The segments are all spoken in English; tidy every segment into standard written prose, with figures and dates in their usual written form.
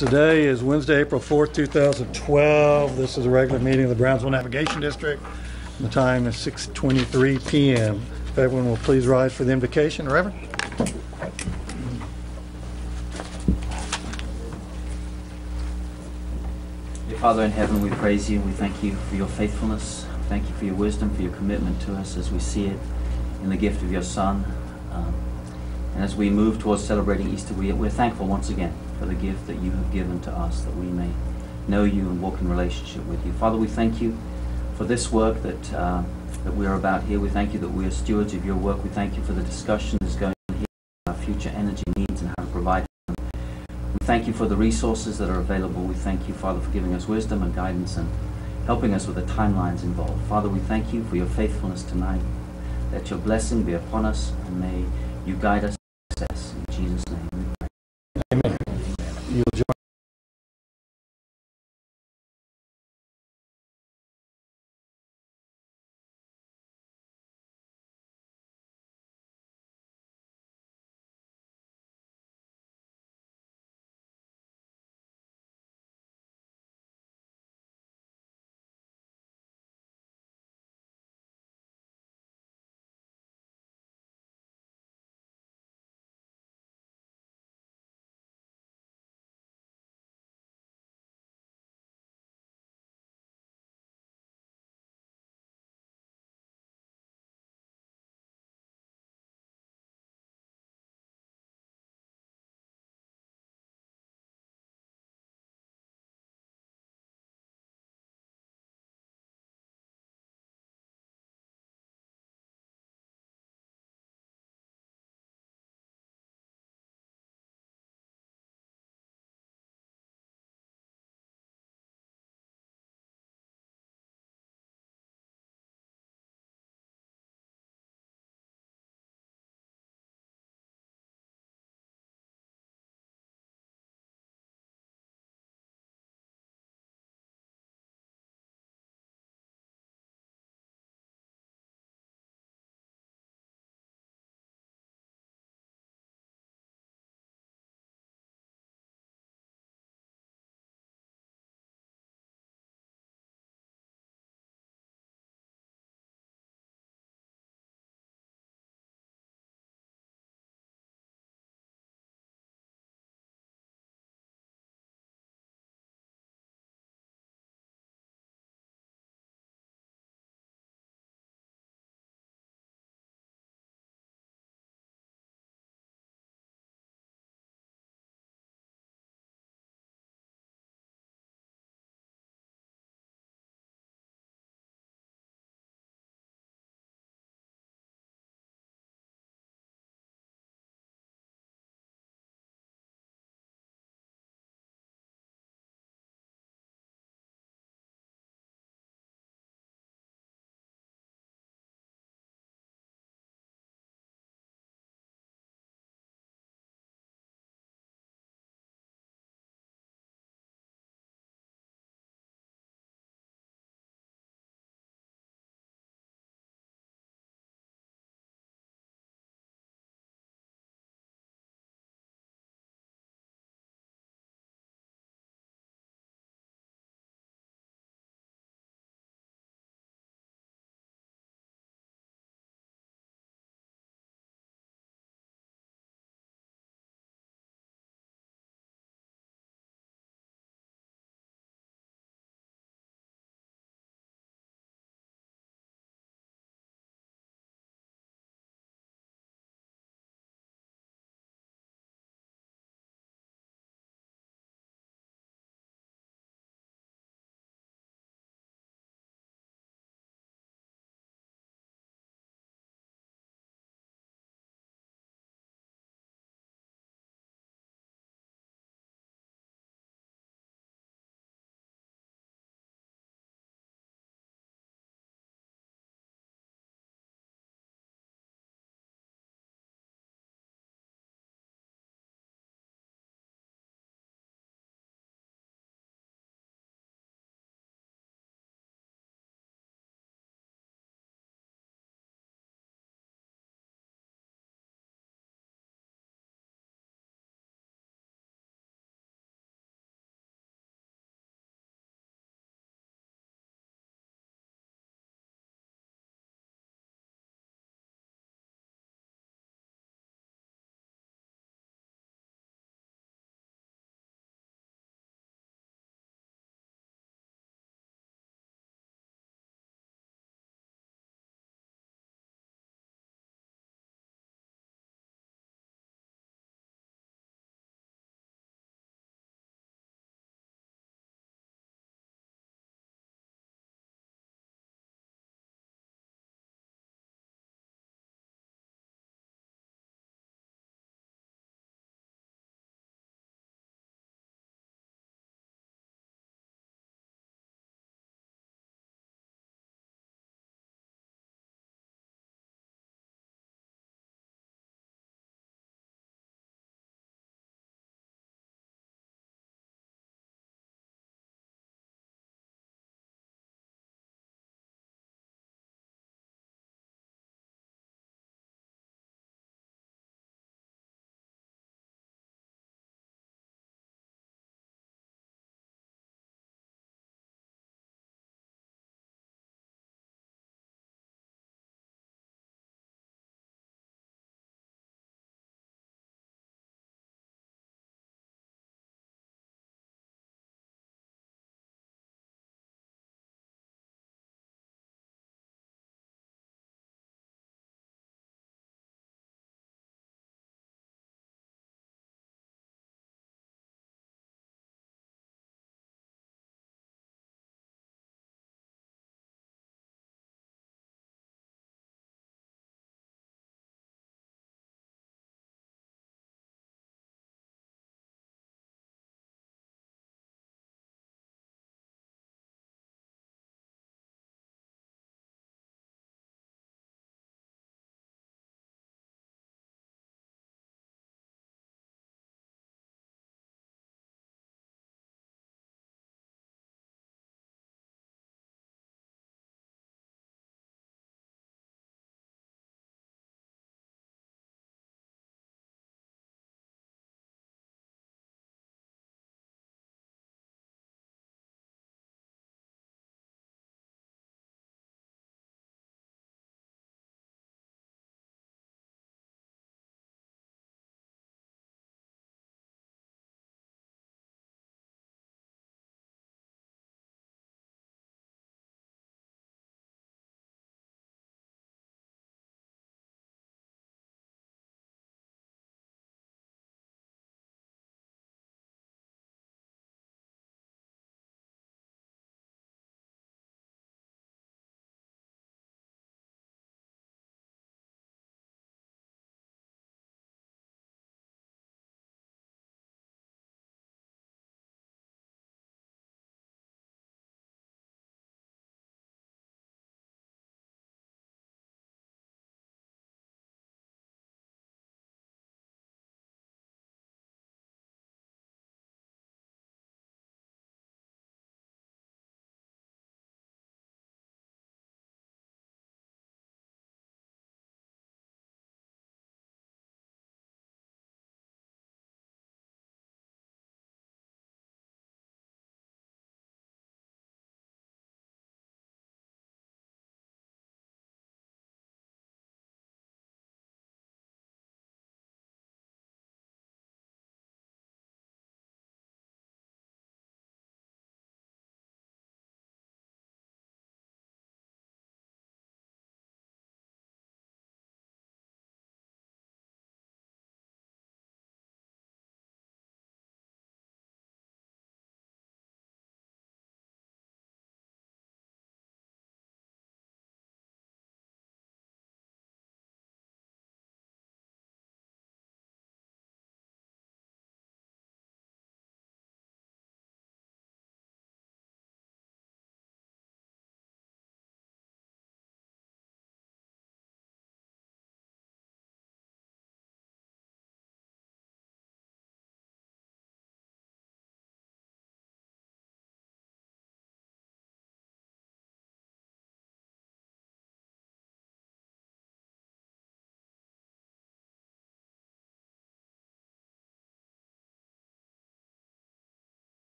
Today is Wednesday, April 4th, 2012. This is a regular meeting of the Brownsville Navigation District. The time is 6:23 p.m. If everyone will please rise for the invocation. Reverend? Dear Father in heaven, we praise you. We thank you for your faithfulness. Thank you for your wisdom, for your commitment to us as we see it in the gift of your Son. And as we move towards celebrating Easter, we're thankful once again for the gift that you have given to us, that we may know you and walk in relationship with you. Father, we thank you for this work that we are about here. We thank you that we are stewards of your work. We thank you for the discussion that's going on here, our future energy needs and how to provide them. We thank you for the resources that are available. We thank you, Father, for giving us wisdom and guidance and helping us with the timelines involved. Father, we thank you for your faithfulness tonight. Let your blessing be upon us, and may you guide us to success. In Jesus' name we pray. Amen. You'll join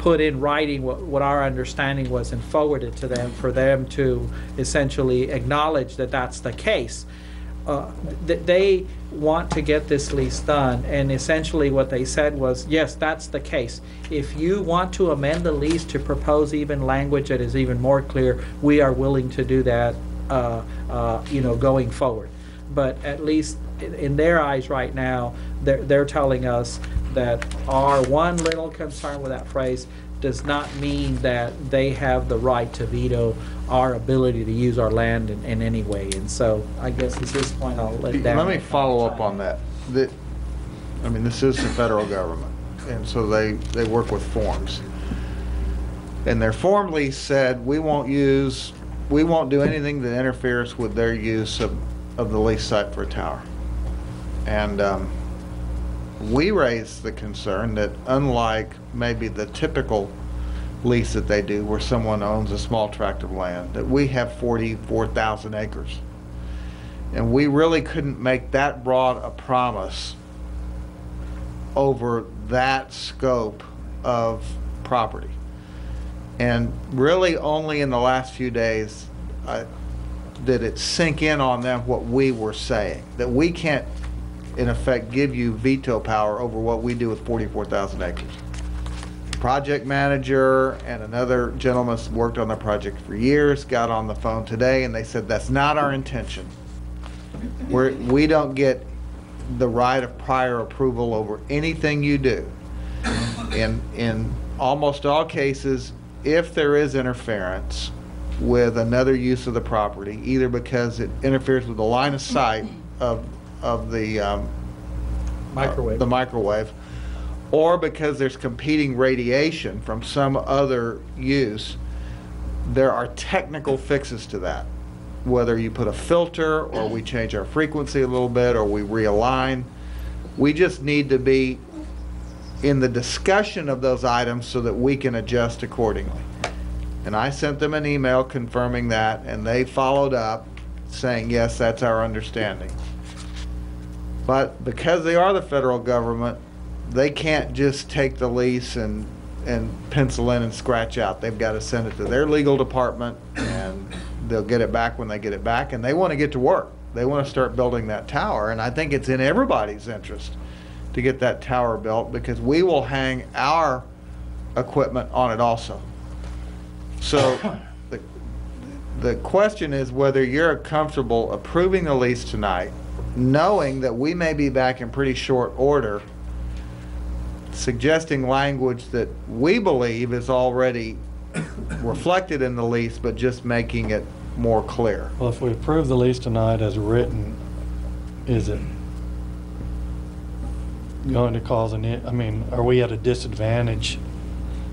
put in writing what our understanding was and forward it to them for them to essentially acknowledge that that's the case. They want to get this lease done, and essentially what they said was, yes, that's the case. If you want to amend the lease to propose even language that is even more clear, we are willing to do that, going forward. But at least in their eyes right now, they're telling us that our one little concern with that phrase does not mean that they have the right to veto our ability to use our land in any way. And so I guess at this point I'll let Dan. Let me follow up on that. I mean, this is the federal government, and so they work with forms. And their form lease said, we won't do anything that interferes with their use of the lease site for a tower. And we raised the concern that unlike maybe the typical lease that they do where someone owns a small tract of land, that we have 44,000 acres. And we really couldn't make that broad a promise over that scope of property. And really only in the last few days did it sink in on them what we were saying, that we can't in effect give you veto power over what we do with 44,000 acres. The project manager and another gentleman who's worked on the project for years got on the phone today and they said that's not our intention. We don't get the right of prior approval over anything you do. In almost all cases, if there is interference with another use of the property, either because it interferes with the line of sight of the microwave, or because there's competing radiation from some other use, there are technical fixes to that. Whether you put a filter, or we change our frequency a little bit, or we realign. We just need to be in the discussion of those items so that we can adjust accordingly. And I sent them an email confirming that, and they followed up saying, yes, that's our understanding. But because they are the federal government, they can't just take the lease and pencil in and scratch out. They've got to send it to their legal department, and they'll get it back when they get it back, and they want to get to work. They want to start building that tower, and I think it's in everybody's interest to get that tower built because we will hang our equipment on it also. So the question is whether you're comfortable approving the lease tonight, knowing that we may be back in pretty short order, suggesting language that we believe is already reflected in the lease, but just making it more clear. Well, if we approve the lease tonight as written, is it going to cause are we at a disadvantage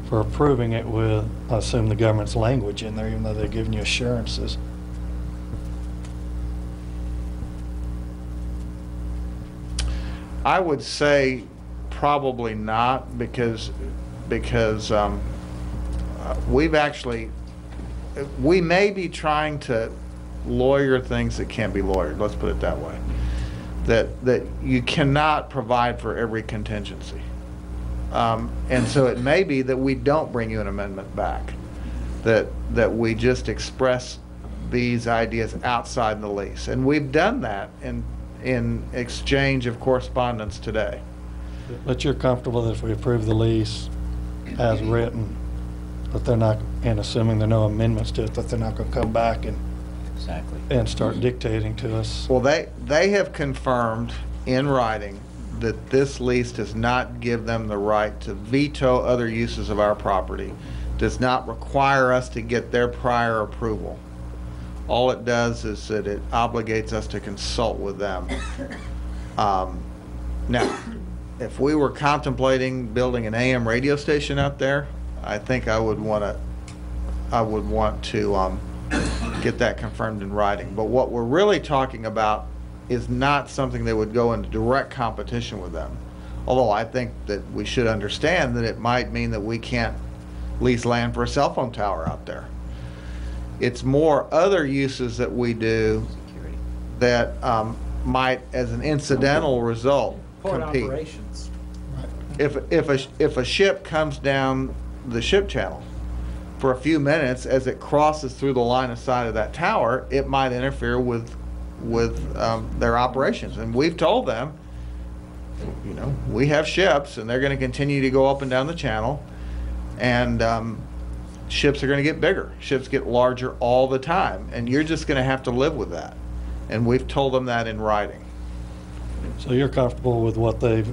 for approving it with, I assume, the government's language in there, even though they're giving you assurances? I would say probably not, because we may be trying to lawyer things that can't be lawyered. Let's put it that way. That you cannot provide for every contingency. And so it may be that we don't bring you an amendment back, that we just express these ideas outside the lease. And we've done that in exchange of correspondence today. But you're comfortable that if we approve the lease as written, that they're not, and assuming there are no amendments to it, that they're not going to come back and start dictating to us? Well, they have confirmed in writing that this lease does not give them the right to veto other uses of our property, does not require us to get their prior approval. All it does is that it obligates us to consult with them. Now, if we were contemplating building an AM radio station out there, I think I would want to get that confirmed in writing. But what we're really talking about is not something that would go into direct competition with them. Although I think that we should understand that it might mean that we can't lease land for a cell phone tower out there. It's more other uses that we do that might, as an incidental result, Port compete. operations. If a ship comes down the ship channel for a few minutes as it crosses through the line of sight of that tower, it might interfere with their operations. And we've told them, you know, we have ships and they're going to continue to go up and down the channel, and ships are going to get bigger. Ships get larger all the time, and you're just going to have to live with that. And we've told them that in writing. So you're comfortable with what they've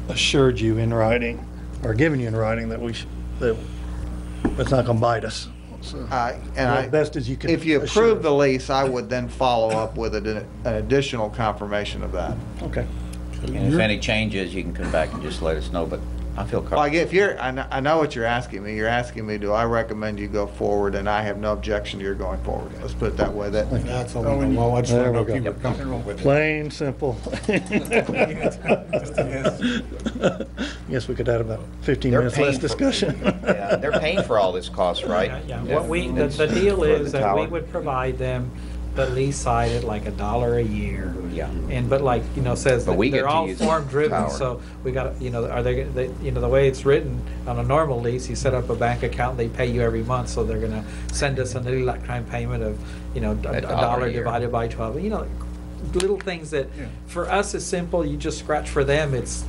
assured you in writing, or given you in writing, that that it's not going to bite us? So, Best as you can. If you approve the lease, I would then follow up with an additional confirmation of that. Okay. And if any changes, you can come back and just let us know, but I feel comfortable. Like if you're, I know what you're asking me. You're asking me, do I recommend you go forward? And I have no objection to your going forward. Let's put it that way. That's a little low. I just want to know if you were comfortable with it. Plain, simple. Guess we could add about 15 They're minutes less paying for- discussion. Yeah, they're paying for all this cost, right? Yeah, the deal For is the that we tower. would provide them the lease side at like $1 a year. Yeah. But like, says But that we get they're to all use the form driven, tower. so we got, are they, the way it's written on a normal lease, you set up a bank account, they pay you every month, so they're gonna send us an electronic payment of, a $1 dollar a year. divided by 12. Little things that for us is simple, you just scratch. For them, it's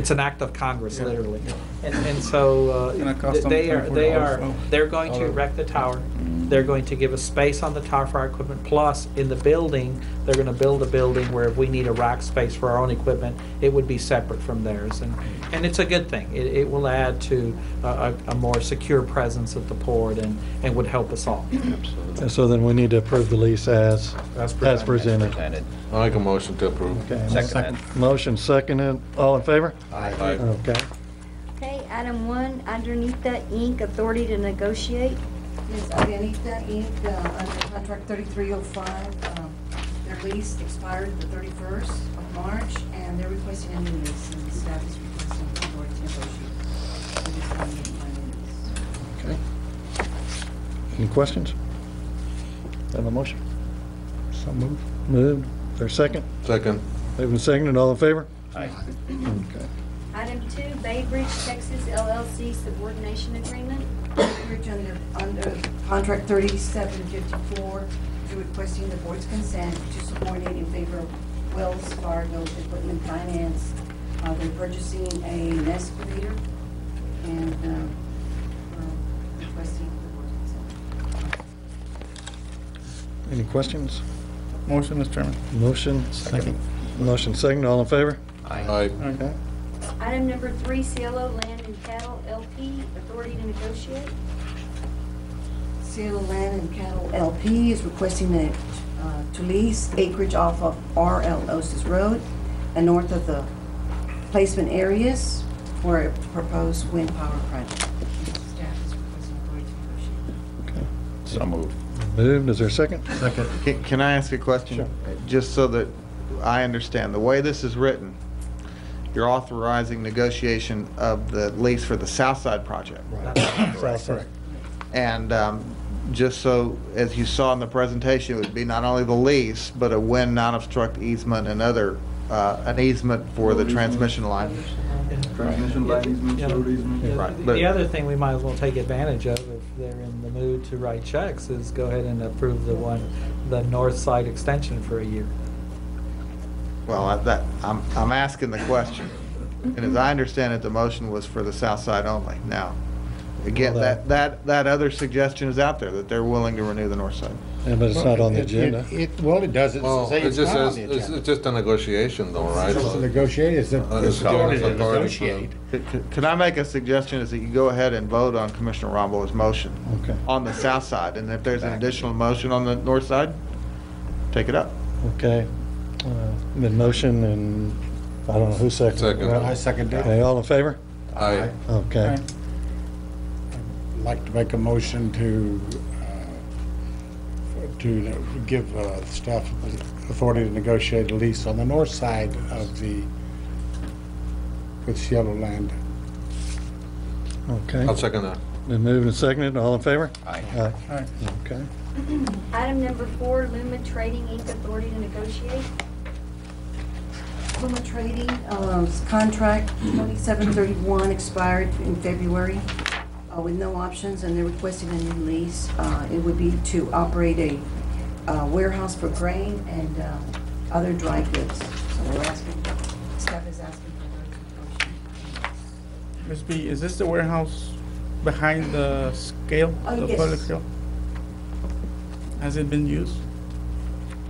an act of Congress, literally. And so Gonna cost them $24 they're going to erect the tower. They're going to give us space on the tower for our equipment. Plus, in the building, they're going to build a building where if we need a rack space for our own equipment, it would be separate from theirs. And it's a good thing. It will add to a more secure presence at the port and would help us all. Absolutely. And so then we need to approve the lease as presented. Presented. I'll make a motion to approve. Okay. Second. Motion seconded. All in favor? Aye. Okay. Okay, item 1, Underneatha Inc., authority to negotiate. Yes, Underneatha Inc., under contract 3305, their lease expired the 31st of March, and they're requesting a new lease, and the staff is requesting authority to negotiate. So just want to get my new lease. Okay. Any questions? Have a motion? So move. Moved. Is there a second? Second. Moved and seconded. All in favor? Aye. Okay. Item 2, Bay Bridge, Texas LLC subordination agreement. Bridge under contract 3754, they're requesting the board's consent to subordinate in favor of Wells Fargo Equipment Finance. They're purchasing an excavator, and we're requesting the board's consent. Any questions? Motion, Mr. Chairman. Motion? Second. Motion seconded. All in favor? Aye. Okay. Item number 3, Cielo Land and Cattle LP, authority to negotiate. Cielo Land and Cattle LP is requesting to lease acreage off of R.L. Osis Road and north of the placement areas for a proposed wind power project. Staff is requesting authority to negotiate. Okay. So moved. Moved. Is there a second? Second. Can I ask a question? Sure. Just so that I understand. The way this is written, you're authorizing negotiation of the lease for the South Side project. South side. And just so, as you saw in the presentation, it would be not only the lease, but a wind non-obstruct easement and an easement for the transmission line. Transmission line easement, road easement. Right. The other thing we might as well take advantage of, if they're in the mood to write checks, is go ahead and approve the north side extension for a year. Well, I'm asking the question. And as I understand it, the motion was for the south side only. Now, again, Well, that other suggestion is out there, that they're willing to renew the north side. Yeah, but it's not on the agenda. Well, it does. Well, Say it it's just not on says, the it's agenda. just a negotiation though, right? It's to negotiate, it's It's authority to authority. negotiate. Can I make a suggestion is that you go ahead and vote on Commissioner Rombo's motion Okay. on the south side, and if there's an additional motion on the north side, take it up. Okay. Been motion, and I don't know who seconded. it, Second. right? I second that. Okay, all in favor? Aye. Okay. I'd like to make a motion to give staff authority to negotiate a lease on the north side of with Cielo Land. Okay. I'll second that. Been moved and seconded. All in favor? Aye. Aye. Okay. Item number 4, Luma Trading Inc., authority to negotiate. Puma Trading, contract 2731 expired in February. with no options, and they're requesting a new lease. It would be to operate a warehouse for grain and other dry goods. So we're asking, staff is asking for ratification. Ms. B, is this the warehouse behind the scale? The Yes. public scale? Has it been used?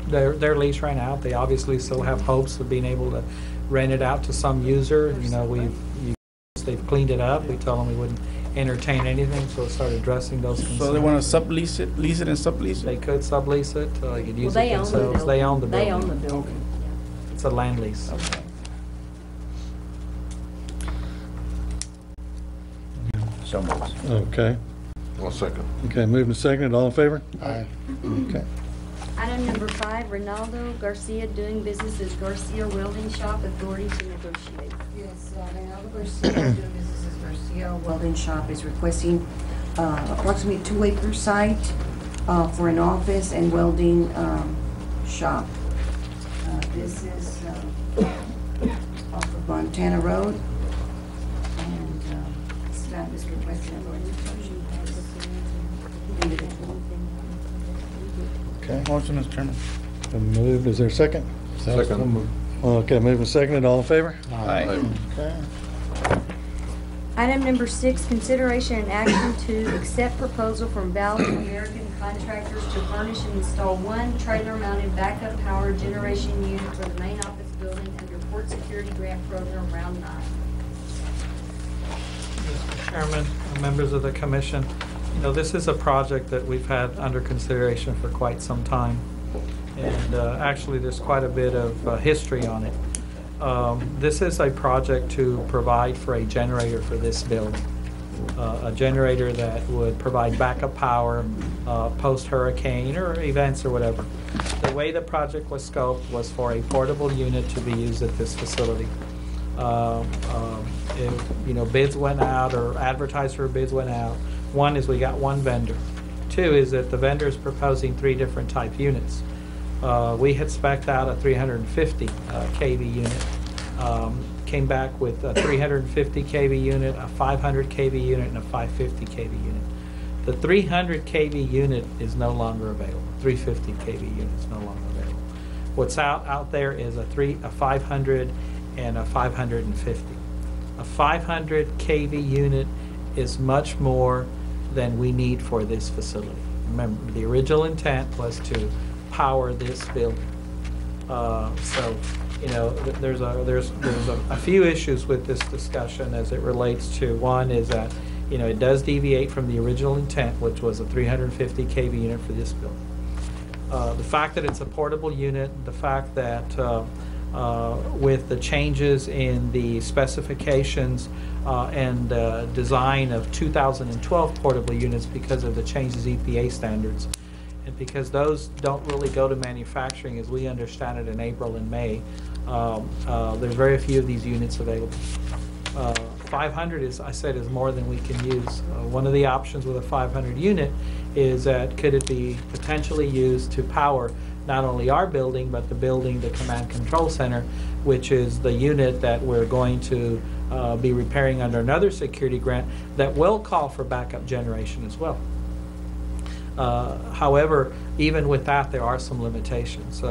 Their lease ran out. They obviously still have hopes of being able to rent it out to some user. You know, they've cleaned it up. We told them we wouldn't entertain anything, so we started addressing those concerns. So they want to sublease it, lease it and sublease They it? could sublease it. They could use Well, it they own the themselves. They own the building. building. They own the building. It's a land lease. Okay. So moved. Okay. I'll second. Okay, moving to second. All in favor? Aye. Okay. Item number 5, Ronaldo Garcia doing business as Garcia Welding Shop, authority to negotiate. Yes, Reynaldo Garcia, doing business as Garcia Welding Shop, is requesting approximately 2-acre site for an office and welding shop. This is off of Montana Road, and staff is requesting a Okay. Motion, Mr. Chairman. Been moved. Is there a second? Second. Okay, moving seconded. All in favor? Aye. Okay. Item number 6, consideration and action to accept proposal from Valley American Contractors to furnish and install one trailer-mounted backup power generation unit for the main office building under Port Security Grant Program Round 9. Mr. Chairman, members of the commission, you know, this is a project that we've had under consideration for quite some time. And actually, there's quite a bit of history on it. This is a project to provide for a generator for this building. A generator that would provide backup power post-hurricane or events or whatever. The way the project was scoped was for a portable unit to be used at this facility. If, you know, bids went out or advertised for bids went out, one is we got one vendor. Two is that the vendor is proposing 3 different type units. We had spec'd out a 350 kV unit. Came back with a 350 kV unit, a 500 kV unit, and a 550 kV unit. The 300 kV unit is no longer available. 350 kV unit is no longer available. What's out there is a 500 and a 550. A 500 kV unit is much more than we need for this facility. Remember, the original intent was to power this building. So, you know, there's a few issues with this discussion as it relates to, one is that, you know, it does deviate from the original intent, which was a 350 kV unit for this building. The fact that it's a portable unit, the fact that with the changes in the specifications and design of 2012 portable units because of the changes EPA standards, and because those don't really go to manufacturing as we understand it in April and May, there's very few of these units available. 500 is, I said, is more than we can use. One of the options with a 500 unit is that could it be potentially used to power not only our building, but the building, the command control center, which is the unit that we're going to be repairing under another security grant that will call for backup generation as well. However, even with that, there are some limitations.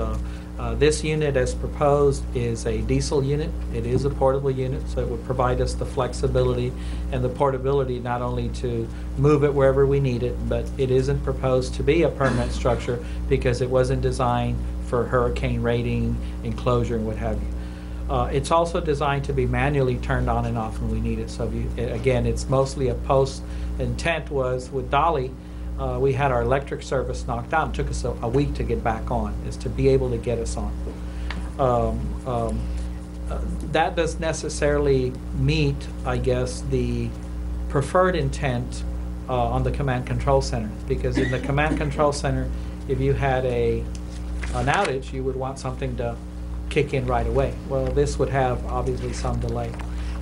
This unit as proposed is a diesel unit. It is a portable unit, so it would provide us the flexibility and the portability not only to move it wherever we need it, but it isn't proposed to be a permanent structure because it wasn't designed for hurricane rating, enclosure, and what have you. It's also designed to be manually turned on and off when we need it. So if you, again, it's mostly a post. Intent was with Dolly, we had our electric service knocked out. It took us a week to get back on, is to be able to get us on. That doesn't necessarily meet, I guess, the preferred intent on the command control center, because in the command control center, if you had an outage, you would want something to kick in right away. Well, this would have obviously some delay.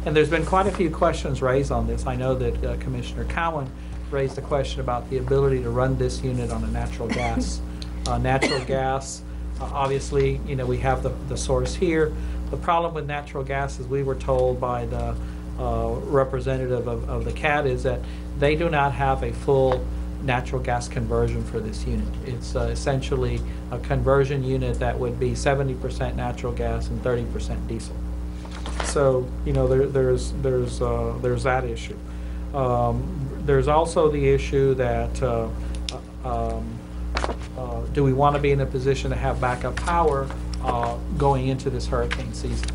And there's been quite a few questions raised on this. I know that Commissioner Cowan raised a question about the ability to run this unit on a natural gas. Natural gas, obviously, you know, we have the source here. The problem with natural gas is we were told by the representative of the CAT is that they do not have a full natural gas conversion for this unit. It's essentially a conversion unit that would be 70% natural gas and 30% diesel. So, you know, there's that issue. There's also the issue that do we want to be in a position to have backup power going into this hurricane season?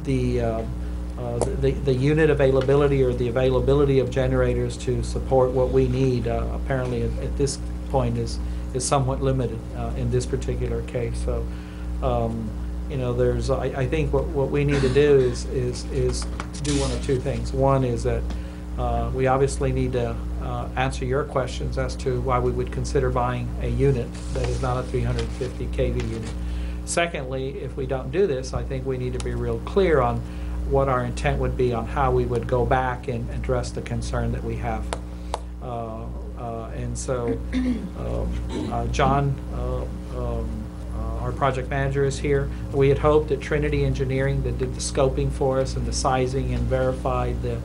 The unit availability or the availability of generators to support what we need apparently at this point is somewhat limited in this particular case. So, you know, there's I think what we need to do is do one of two things. One is that we obviously need to answer your questions as to why we would consider buying a unit that is not a 350 kV unit. Secondly, if we don't do this, I think we need to be real clear on what our intent would be on how we would go back and address the concern that we have. And so John, our project manager, is here. We had hoped that Trinity Engineering, that did the scoping for us and the sizing and verified the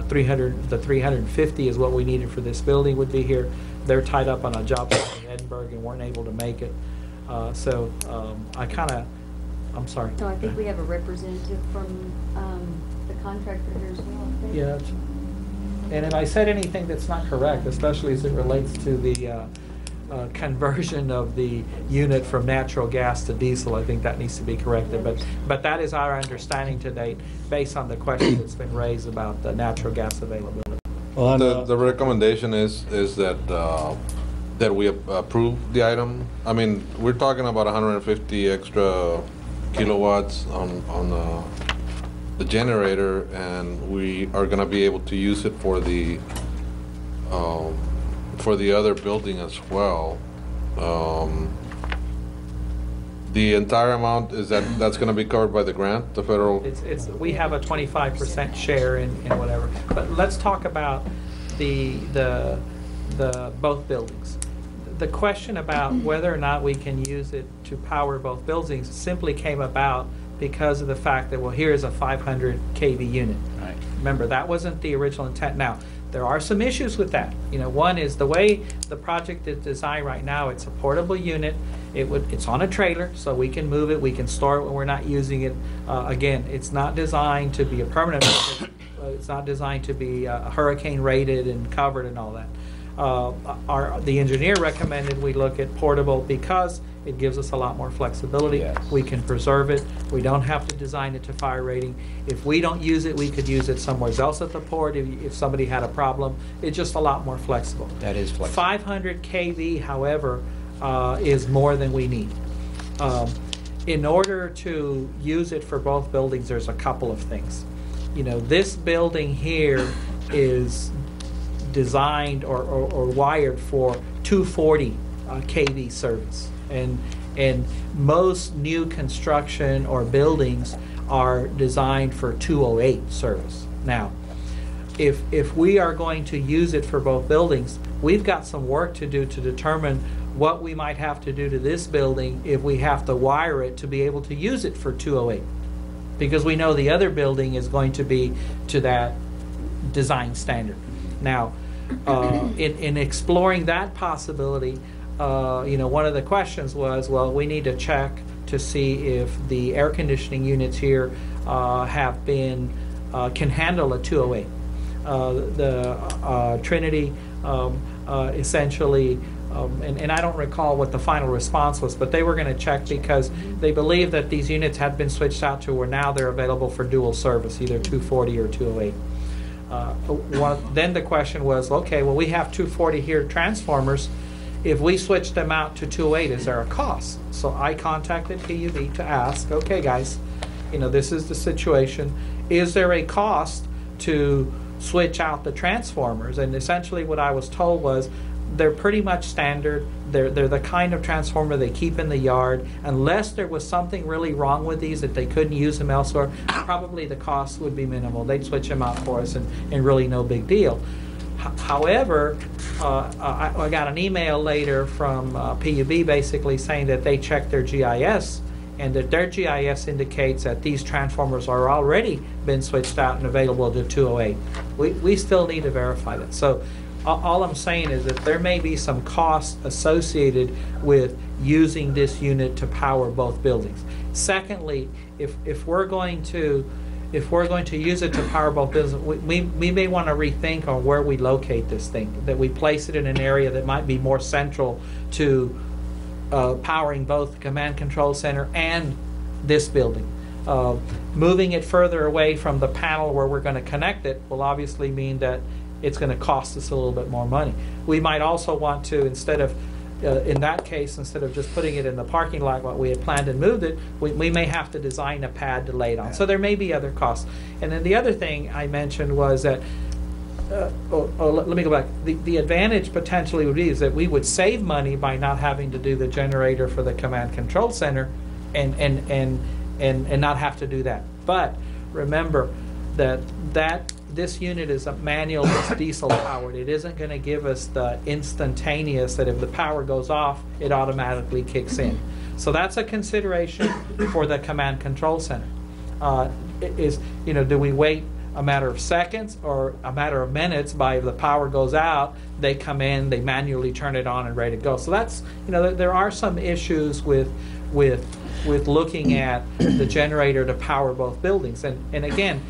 350 is what we needed for this building, would be here. They're tied up on a job site in Edinburgh and weren't able to make it. I'm sorry. No, I think we have a representative from the contractor here as well. Yeah. And if I said anything that's not correct, especially as it relates to the conversion of the unit from natural gas to diesel, I think that needs to be corrected. But that is our understanding to date, based on the question that's been raised about the natural gas availability. Well, The recommendation is that that we approve the item. I mean, we're talking about 150 extra kilowatts on the generator, and we are going to be able to use it for the other building as well. The entire amount, that's going to be covered by the grant, the federal? We have a 25% share in whatever. But let's talk about the both buildings. The question about whether or not we can use it to power both buildings simply came about because of the fact that, well, here's a 500 kV unit. Right. Remember, that wasn't the original intent. Now, there are some issues with that. You know, one is the way the project is designed right now. It's a portable unit. It's on a trailer, so we can move it. We can store it when we're not using it. Again, it's not designed to be a permanent. It's not designed to be hurricane rated and covered and all that. The engineer recommended we look at portable because it gives us a lot more flexibility. Yes. We can preserve it. We don't have to design it to fire rating. If we don't use it, we could use it somewhere else at the port if somebody had a problem. It's just a lot more flexible. That is flexible. 500 kV, however, is more than we need. In order to use it for both buildings, there's a couple of things. You know, this building here is designed or wired for 240 kV service, and most new construction or buildings are designed for 208 service. Now, if we are going to use it for both buildings, we've got some work to do to determine what we might have to do to this building if we have to wire it to be able to use it for 208, because we know the other building is going to be to that design standard. Now, in exploring that possibility, you know, one of the questions was, well, we need to check to see if the air conditioning units here have been can handle a 208. The Trinity essentially, and I don't recall what the final response was, but they were going to check because they believe that these units had been switched out to where now they're available for dual service, either 240 or 208. Then the question was, okay, well, we have 240 here transformers. If we switch them out to 208, is there a cost? So I contacted PUB to ask, okay, guys, you know, this is the situation. Is there a cost to switch out the transformers? And essentially what I was told was they're pretty much standard. They're the kind of transformer they keep in the yard. Unless there was something really wrong with these that they couldn't use them elsewhere, probably the cost would be minimal. They'd switch them out for us and really no big deal. However, I got an email later from PUB basically saying that they checked their GIS and that their GIS indicates that these transformers are already been switched out and available to 208. We still need to verify that. So all I'm saying is that there may be some costs associated with using this unit to power both buildings. Secondly, if we're going to use it to power both buildings, we may want to rethink on where we locate this thing, that we place it in an area that might be more central to powering both the command control center and this building. Moving it further away from the panel where we're going to connect it will obviously mean that it's going to cost us a little bit more money. We might also want to, instead of in that case, instead of just putting it in the parking lot what we had planned and moved it, we may have to design a pad to lay it on. So there may be other costs. And then the other thing I mentioned was that, let me go back. The advantage potentially would be is that we would save money by not having to do the generator for the command control center and not have to do that. But remember that this unit is a manual, it's diesel powered. It isn't going to give us the instantaneous that if the power goes off, it automatically kicks in. So that's a consideration for the command control center. Do we wait a matter of seconds or a matter of minutes by if the power goes out, they come in, they manually turn it on and ready to go. So that's, there are some issues with looking at the generator to power both buildings. And again,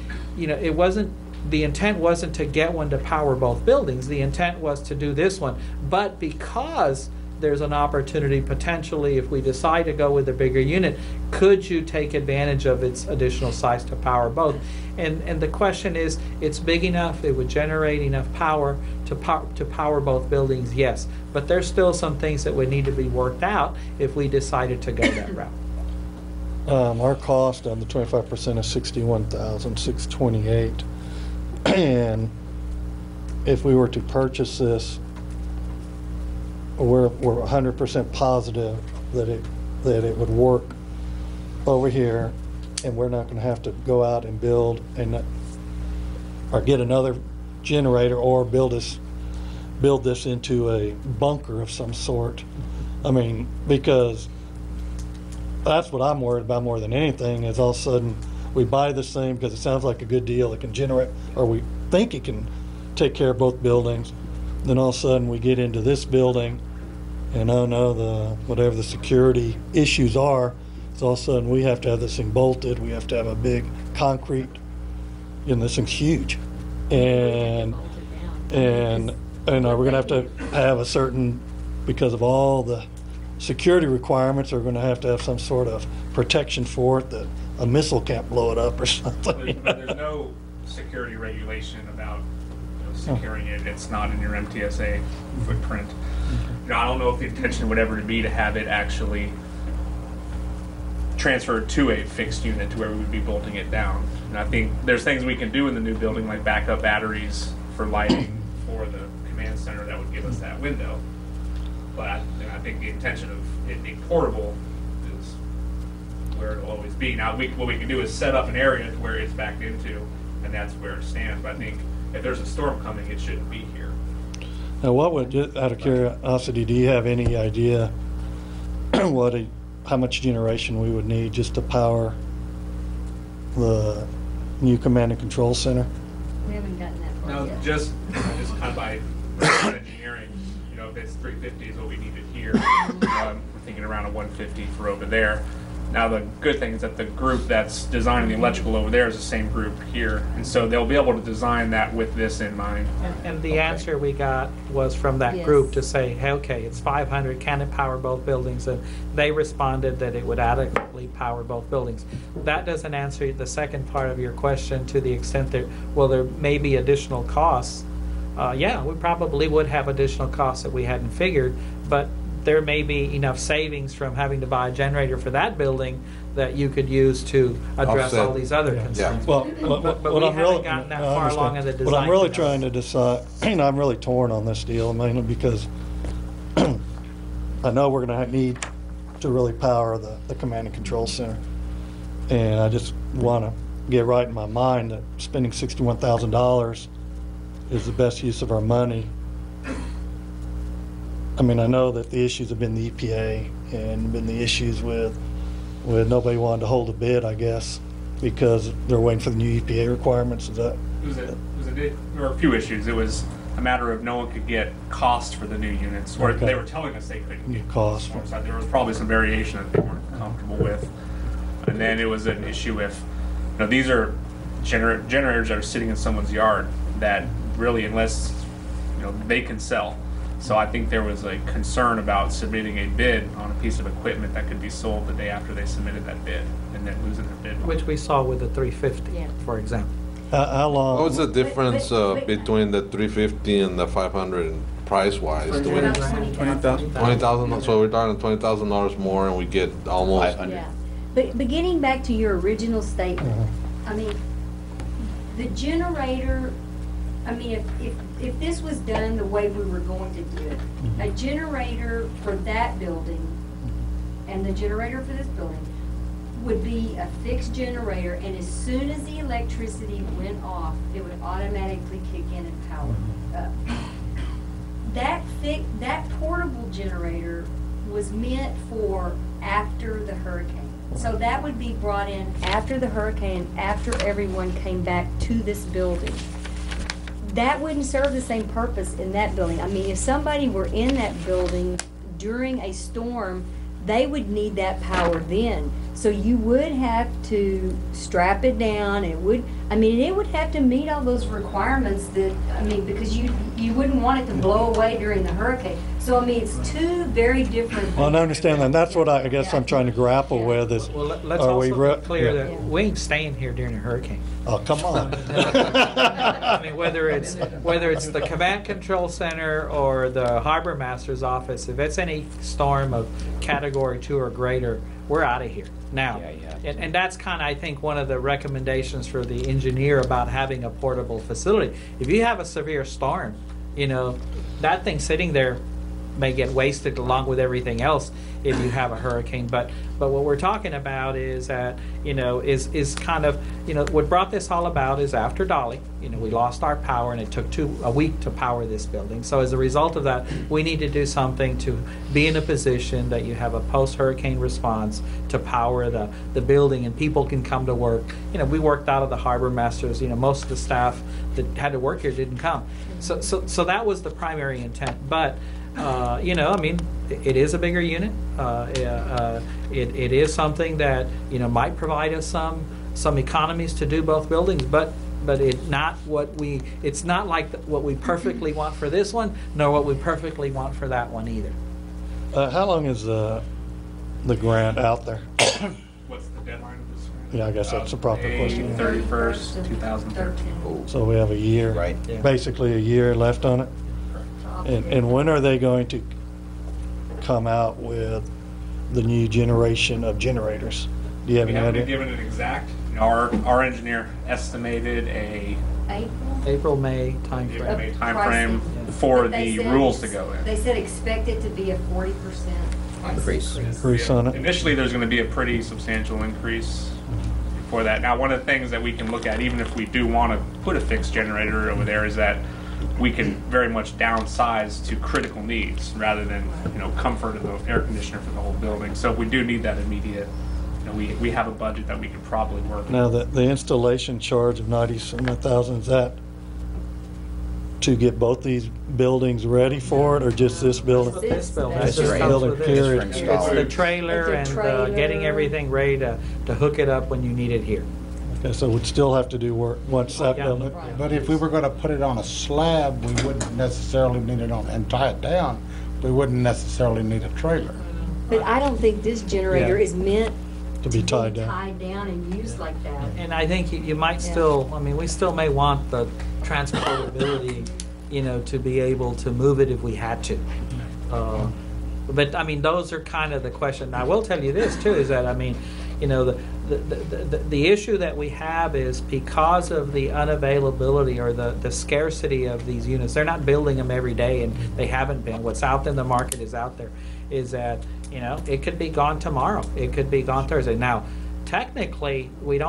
the intent wasn't to get one to power both buildings. The intent was to do this one. But because there's an opportunity potentially, if we decide to go with a bigger unit, could you take advantage of its additional size to power both? And the question is, it's big enough, it would generate enough power to power both buildings, yes. But there's still some things that would need to be worked out if we decided to go that route. Our cost on the 25% is $61,628. And if we were to purchase this, we're 100% positive that it would work over here, and we're not going to have to go out and build or get another generator or build this into a bunker of some sort. I mean, because that's what I'm worried about more than anything is all of a sudden we buy this thing because it sounds like a good deal. It can generate, or we think it can take care of both buildings. Then all of a sudden we get into this building, and oh no, whatever the security issues are, so all of a sudden we have to have this thing bolted. We have to have a big concrete, this thing's huge, and we're going to have a certain, because of all the security requirements, are going to have some sort of protection for it that a missile can't blow it up or something. But there's no security regulation about securing it. It's not in your MTSA footprint. I don't know if the intention would ever be to have it actually transferred to a fixed unit to where we would be bolting it down. And I think there's things we can do in the new building, like backup batteries for lighting for the command center that would give us that window. But I think the intention of it being portable is where it'll always be. Now, what we can do is set up an area to where it's backed into, and that's where it stands. But I think if there's a storm coming, it shouldn't be here. Now, out of curiosity, do you have any idea how much generation we would need just to power the new command and control center? We haven't gotten that far No, yet. just kind of by engineering, if it's 350 is what we needed here, we're thinking around a 150 for over there. Now the good thing is that the group that's designing the electrical over there is the same group here, and so they'll be able to design that with this in mind. And the answer we got was from that Yes. group to say, hey, okay, it's 500, can it power both buildings? And they responded that it would adequately power both buildings. That doesn't answer the second part of your question to the extent that, well, there may be additional costs. Yeah, we probably would have additional costs that we hadn't figured, but there may be enough savings from having to buy a generator for that building that you could use to address Offset. all these other concerns. Yeah. Well, But what we I'm haven't really gotten that I far understand. along in the design. What I'm really process. trying to decide, I'm really torn on this deal, mainly because I know we're going to need to really power the command and control center, and I just want to get right in my mind that spending $61,000 is the best use of our money. I mean, I know that the issues have been the EPA and been the issues with with nobody wanted to hold a bid, I guess, because they're waiting for the new EPA requirements. Is that? There were a few issues. It was a matter of no one could get cost for the new units, or Okay. they were telling us they couldn't get Cost. So there was probably some variation that they weren't comfortable with. And then it was an issue if, these are generators that are sitting in someone's yard that really, unless, they can sell. So I think there was a concern about submitting a bid on a piece of equipment that could be sold the day after they submitted that bid and then losing their bid. Which we saw with the 350, Yeah. for example. How long? What's the difference but- between the 350 and the 500 price-wise? Do we- About 20,000. 20,000, so we're talking $20,000 more and we get almost. 500. Yeah, but getting back to your original statement, I mean, the generator, I mean, if this was done the way we were going to do it, a generator for that building and the generator for this building would be a fixed generator, and as soon as the electricity went off, it would automatically kick in and power up. That portable generator was meant for after the hurricane. So that would be brought in after the hurricane, after everyone came back to this building. That wouldn't serve the same purpose in that building. I mean, if somebody were in that building during a storm, they would need that power then. So you would have to strap it down. It would have to meet all those requirements because you wouldn't want it to blow away during the hurricane. So, I mean, it's two very different. Well, I understand that. And that's what I guess I'm trying to grapple with is, Well, let's are also we be clear that we ain't staying here during a hurricane. Oh, come on. I mean, whether it's the command control center or the harbor master's office, if it's any storm of category 2 or greater, we're out of here now. And that's kind of, I think, one of the recommendations for the engineer about having a portable facility. If you have a severe storm, that thing sitting there may get wasted along with everything else if you have a hurricane. But what we're talking about is that, is kind of, what brought this all about is after Dolly, we lost our power and it took a week to power this building. So as a result of that, we need to do something to be in a position that you have a post-hurricane response to power the building and people can come to work. We worked out of the harbor masters, most of the staff that had to work here didn't come. So that was the primary intent. But I mean, it is a bigger unit. It is something that might provide us some economies to do both buildings, but it's not like what we perfectly want for this one, nor what we perfectly want for that one either. How long is the grant out there? What's the deadline of this? Yeah, I guess that's a proper May question. 31st, 2013. So we have a year, Right. Yeah. basically a year left on it. And when are they going to come out with the new generation of generators? Do you have We any haven't been idea? given an exact. Our engineer estimated a April, May timeframe. timeframe Pricing. for But they the said rules to go in. They said expect it to be a 40% price Increase. Increase on it? Initially, there's going to be a pretty substantial increase for that. Now, one of the things that we can look at, even if we do want to put a fixed generator over there, is that we can very much downsize to critical needs rather than comfort of the air conditioner for the whole building. So if we do need that immediate, we have a budget that we could probably work. Now, the installation charge of $90,000, is that to get both these buildings ready for it, or just this building? This building, That's this right. comes Building with this. period. Just for It's the installing. trailer It's and a trailer. getting everything ready to hook it up when you need it here. Okay, so we'd still have to do work once that Yeah. building. But if we were gonna put it on a slab, we wouldn't necessarily need it on, and tie it down, we wouldn't necessarily need a trailer. But I don't think this generator Yeah. is meant To be tied down. tied down and used like that. And I think you might still, I mean, we still may want the transportability, to be able to move it if we had to. But I mean, those are kind of the question. I will tell you this too, is that, I mean, the issue that we have is because of the unavailability or the scarcity of these units. They're not building them every day, and they haven't been. What's out in the market is out there. Is that it could be gone tomorrow. It could be gone Thursday. Now, technically, we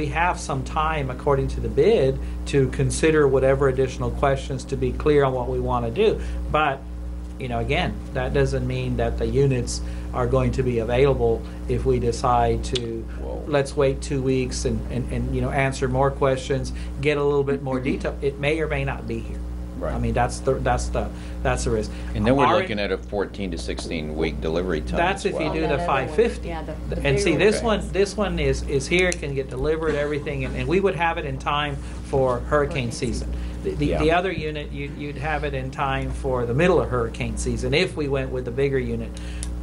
have some time according to the bid to consider whatever additional questions to be clear on what we want to do. But again, that doesn't mean that the units are going to be available if we decide to, let's wait 2 weeks and answer more questions, get a little bit more detail. It may or may not be here. Right. I mean, that's the risk. And then we're looking at a 14 to 16 week delivery time. That's if you do the 550. Yeah, the And see, bigger this one is here, can get delivered, everything, and we would have it in time for hurricane season. The other unit, you'd have it in time for the middle of hurricane season if we went with the bigger unit.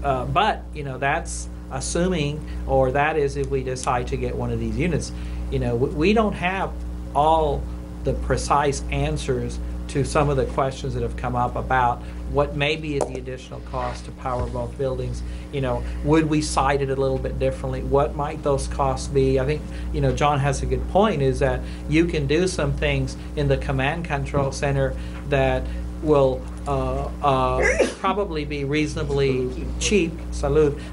But that's assuming, or that is if we decide to get one of these units. We don't have all the precise answers to some of the questions that have come up about what may be the additional cost to power both buildings. Would we site it a little bit differently? What might those costs be? I think, John has a good point, is that you can do some things in the command control center that will probably be reasonably cheap,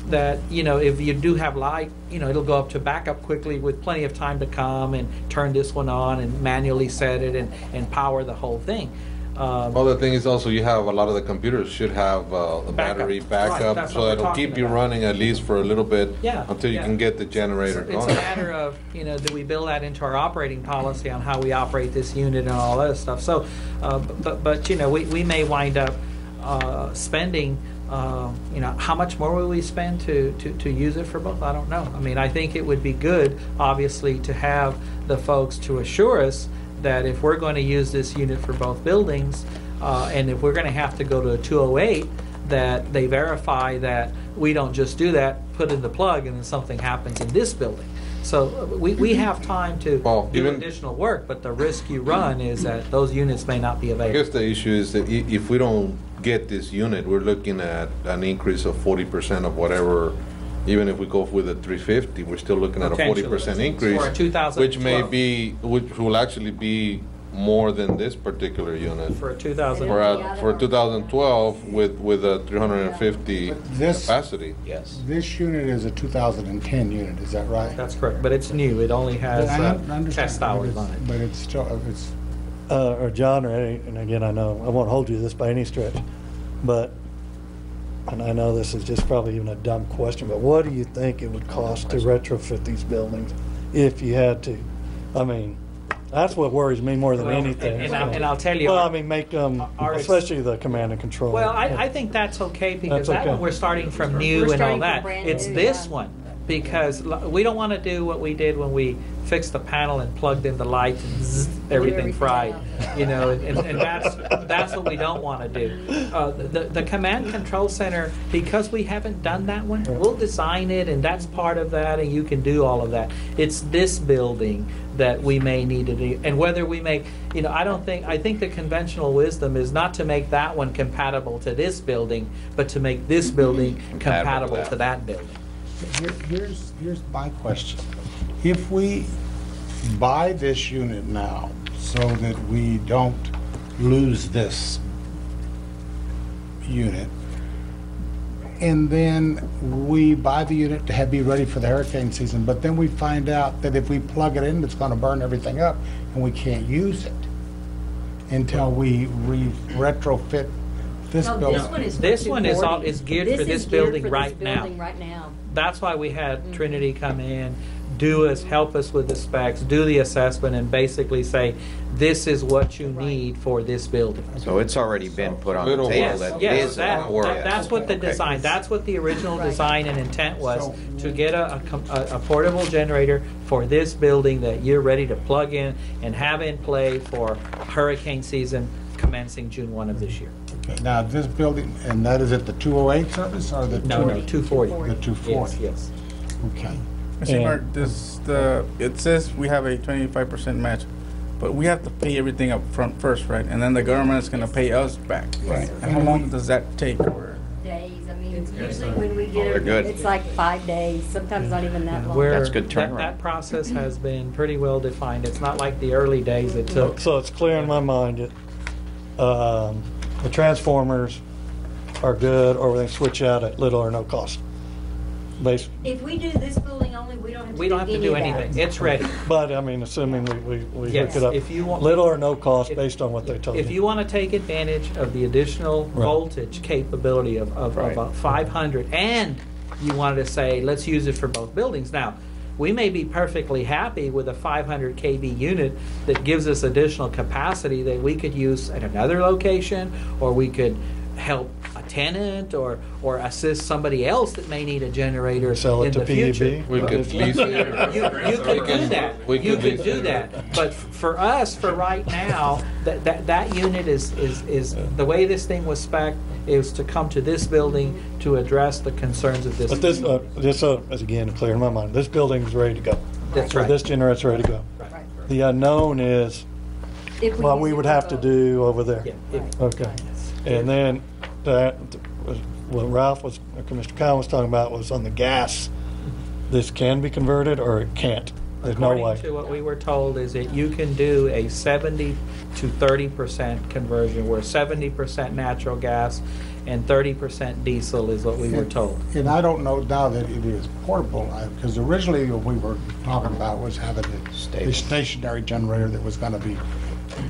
that, if you do have light, it'll go up to backup quickly with plenty of time to come and turn this one on and manually set it and power the whole thing. Well, the thing is also you have a lot of the computers should have a battery backup, Right, so that it'll keep you running at least for a little bit until you can get the generator It's going. a matter of, do we build that into our operating policy on how we operate this unit and all that stuff. So, but we may wind up spending, how much more will we spend to use it for both? I don't know. I mean, I think it would be good, obviously, to have the folks to assure us that if we're going to use this unit for both buildings, and if we're going to have to go to a 208, that they verify that we don't just do that, put in the plug, and then something happens in this building. So we have time to do additional work, but the risk you run is that those units may not be I available. guess the issue is that if we don't get this unit, we're looking at an increase of 40% of whatever. Even if we go with a 350, we're still looking at a 40% increase, For a 2012. which will actually be more than this particular unit. For a 2000. For 2012 with a 350 This- capacity. Yes. This unit is a 2010 unit, is that right? That's correct, but it's new. It only has I understand, test hours on it. But it's still, it's, Or John or Eddie, and again, I know I won't hold you to this by any stretch, but, and I know this is just probably even a dumb question, but what do you think it would cost to retrofit these buildings if you had to? I mean, that's what worries me more than anything. And I'll tell you. Well, I mean, make them, especially the command and control. Well, I think that's okay because That's okay. that one we're starting from new We're and all starting from that. brand It's new, this yeah. one because we don't want to do what we did when we fixed the panel and plugged in the lights and zzz, everything fried, and that's what we don't want to do. The command control center, because we haven't done that one, we'll design it and that's part of that, and you can do all of that. It's this building that we may need to do, and whether we make, I think the conventional wisdom is not to make that one compatible to this building, but to make this building compatible to that building. here's my question. If we buy this unit now so that we don't lose this unit, and then we buy the unit to be ready for the hurricane season, but then we find out that if we plug it in, it's going to burn everything up and we can't use it until we retrofit this No, building. this one is for is 240. geared for this is geared building for right this now. building right now. That's why we had Trinity come in, help us with the specs, do the assessment, and basically say, this is what you need for this building. So it's already been put on the It'll table. work. Yes, That is that's what the design, that's what the original design and intent was, to get a portable generator for this building that you're ready to plug in and have in play for hurricane season commencing June 1 of this year. Okay, now this building, and that is at the 208 service or the No, 240? 240. The 240. Yes. Okay. Mr. Mark, it says we have a 25% match, but we have to pay everything up front first, right? And then the government is going to pay us back. Right. And how long does that take? Days, I mean, usually when we get they're good. it's like 5 days, sometimes not even that long. That's good turnaround. That process has been pretty well defined. It's not like the early days it took. So it's clear in my mind that the transformers are good, or they switch out at little or no cost. base, If we do this building only, we don't have to do We don't have to do any of that. anything. It's ready. but I mean, assuming we Yes, hook it up, if you want- little or no cost if- based on what they told If you want to take advantage of the additional Right. voltage capability of about 500, and you wanted to say, let's use it for both buildings. Now, we may be perfectly happy with a 500 kV unit that gives us additional capacity that we could use at another location, or we could help a tenant or assist somebody else that may need a generator Sell it in to the PEB. future. We could lease it. You could do that. We You could could lease do it. that. But for us, for right now, that unit is the way this thing was spec'd is to come to this building to address the concerns of this. But this, just so, as again, clear in my mind, this building is ready to go. That's Or right. this generator's ready to go. Right. The unknown is If what use we it would for have to both. do over there. Yeah, if- Okay. And then what Ralph was, or Commissioner Khan was talking about was on the gas. This can be converted or it can't. There's no way. According to what we were told is that you can do a 70 to 30% conversion, where 70% natural gas and 30% diesel is what we were told. And I don't know now that it is portable, because originally what we were talking about was having a stationary generator that was going to be.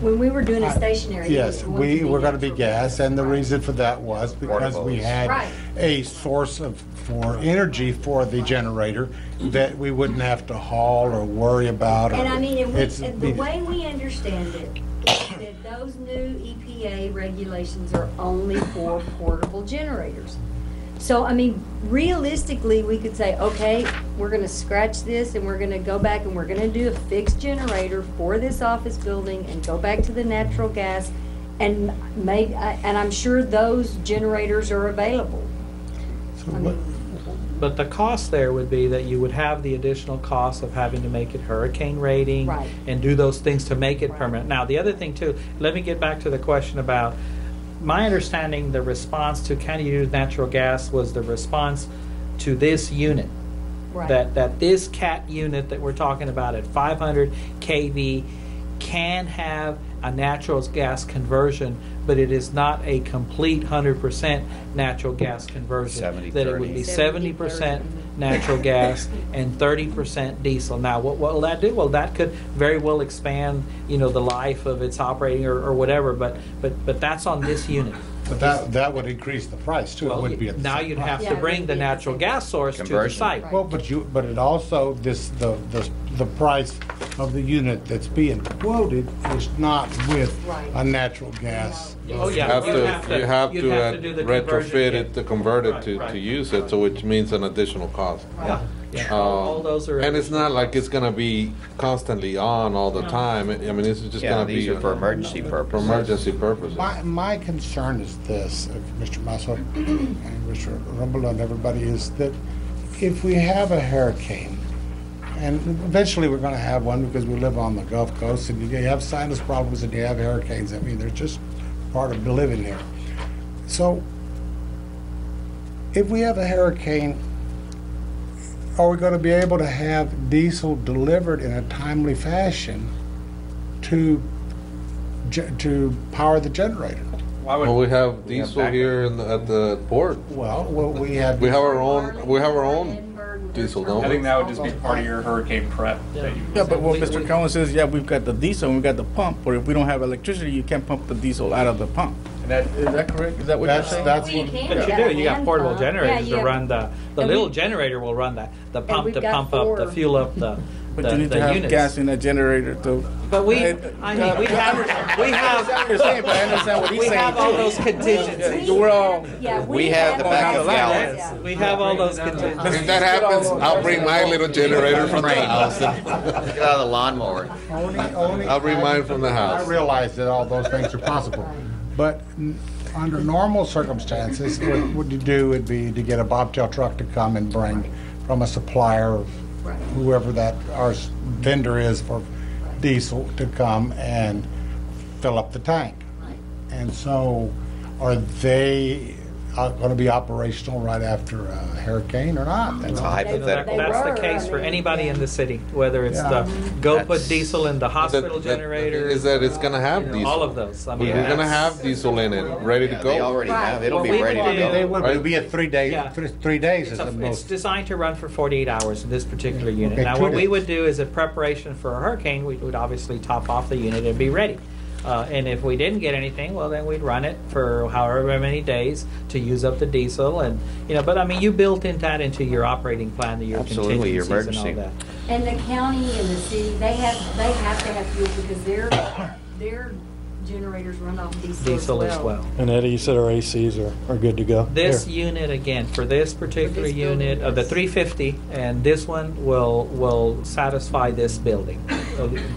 When we were doing a stationary. Yes, it wanted to we were going to be natural gas, and the reason for that was because we had Right. a source for energy for the generator that we wouldn't have to haul or worry about. And I mean, It's- and the way we understand it, is that those new EPA regulations are only for portable generators. So, I mean, realistically, we could say, okay, we're gonna scratch this and we're gonna go back and we're gonna do a fixed generator for this office building and go back to the natural gas and and I'm sure those generators are available. I mean, But the cost there would be that you would have the additional cost of having to make it hurricane rating Right. and do those things to make it Right. permanent. Now, the other thing too, let me get back to the question about, my understanding, the response to can you use natural gas was the response to this unit. right. That this CAT unit that we're talking about at 500 kV can have a natural gas conversion, but it is not a complete 100% natural gas conversion. 70, That it would be 30. 70% natural gas and 30% diesel. Now, what will that do? Well, that could very well expand, the life of its operating or whatever. But that's on this unit. But that would increase the price too. It Well, wouldn't be at the now same you'd price. have Yeah, to it bring would the be at the natural same gas source to the Conversion. site. Right. Well, but it also, the price of the unit that's being quoted is not with Right. a natural gas. Oh, You yeah. have you'd to, you have you'd to do the retrofit conversion, it to convert it Right, to right. use it, so which means an additional cost. Yeah. Yeah. All those are. And it's not like it's gonna be constantly on all the time. I mean, this is just Yeah, gonna these be are for emergency for purposes. emergency purposes. My concern is this, Mr. Masso and Mr. Rumble and everybody, is that if we have a hurricane, and eventually we're gonna have one because we live on the Gulf Coast, and you have sinus problems and you have hurricanes, I mean, they're just part of living here. So, if we have a hurricane, are we gonna be able to have diesel delivered in a timely fashion to power the generator? Why would Well, we have diesel backup. here at the port. Well, we have. We have our own diesel, don't I we? think that would just be part of your hurricane prep. That you Yeah, but what Mr. Cohen says, yeah, we've got the diesel and we've got the pump, but if we don't have electricity, you can't pump the diesel out of the pump. and that, Is that correct? Is that what you're That's- saying? that's Well, what- you can But you have do, you got hand portable pump. generators Yeah, to you have- run the and little we- generator will run the pump we've to got pump up, four. to fuel up the But you need to have units. gas in that generator to. But we have I understand what you're saying, but I understand what he's we saying have all too. those contingencies. We're all. Yeah, We have the backup gallons. Yes, we have all those contingencies. If that happens, I'll bring my little generator from the house. Get out of the lawnmower. I'll bring mine from the I house. realize that all those things are possible, but under normal circumstances, what you do would be to get a bobtail truck to come and bring from a supplier, whoever that our vendor is for diesel, to come and fill up the tank. And so, are they? going to be operational right after a hurricane or not? That's a You know, hypothetical. that's the case for anybody in the city, whether it's the go put That's- diesel in the hospital The generator. thing is that it's gonna have you know, diesel. all of those. I mean, We're gonna that's- have diesel in it, ready to Yeah, go. they already Right. have, it'll What be we ready would to do- go. They would Right. be a 3 days. Yeah. 3 days is the It's most. designed to run for 48 hours in this particular unit. Okay, Now, 2 what we days. would do is in preparation for a hurricane, we would obviously top off the unit and be ready. And if we didn't get anything, well, then we'd run it for however many days to use up the diesel. And, you know, but I mean, you built in that into your operating plan, your Absolutely, your contingencies and all emergency. that. And the county and the city, they have to have fuel because their generators run off Diesel as well. And Eddie, you said our ACs are good to go? This Here. unit, again, for this particular For this building, unit, of the yes. 350, and this one will satisfy this building,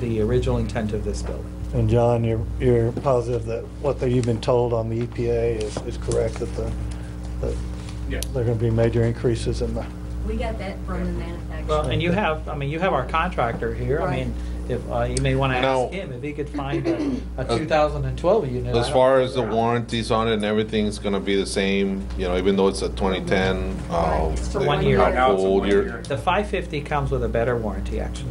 the original intent of this building. And John, you're positive that what you've been told on the EPA is correct, that that Yeah. there are going to be major increases in the... We got that from the manufacturer. Well, and you have our contractor here. I Right. mean, if you may want to Now- ask him if he could find a 2012 unit. As far as the warranties on it and everything's gonna be the same, you know, even though it's a 2010, Right, it's for the 1 year. Right now it's a old 1 year. year. The 550 comes with a better warranty, actually.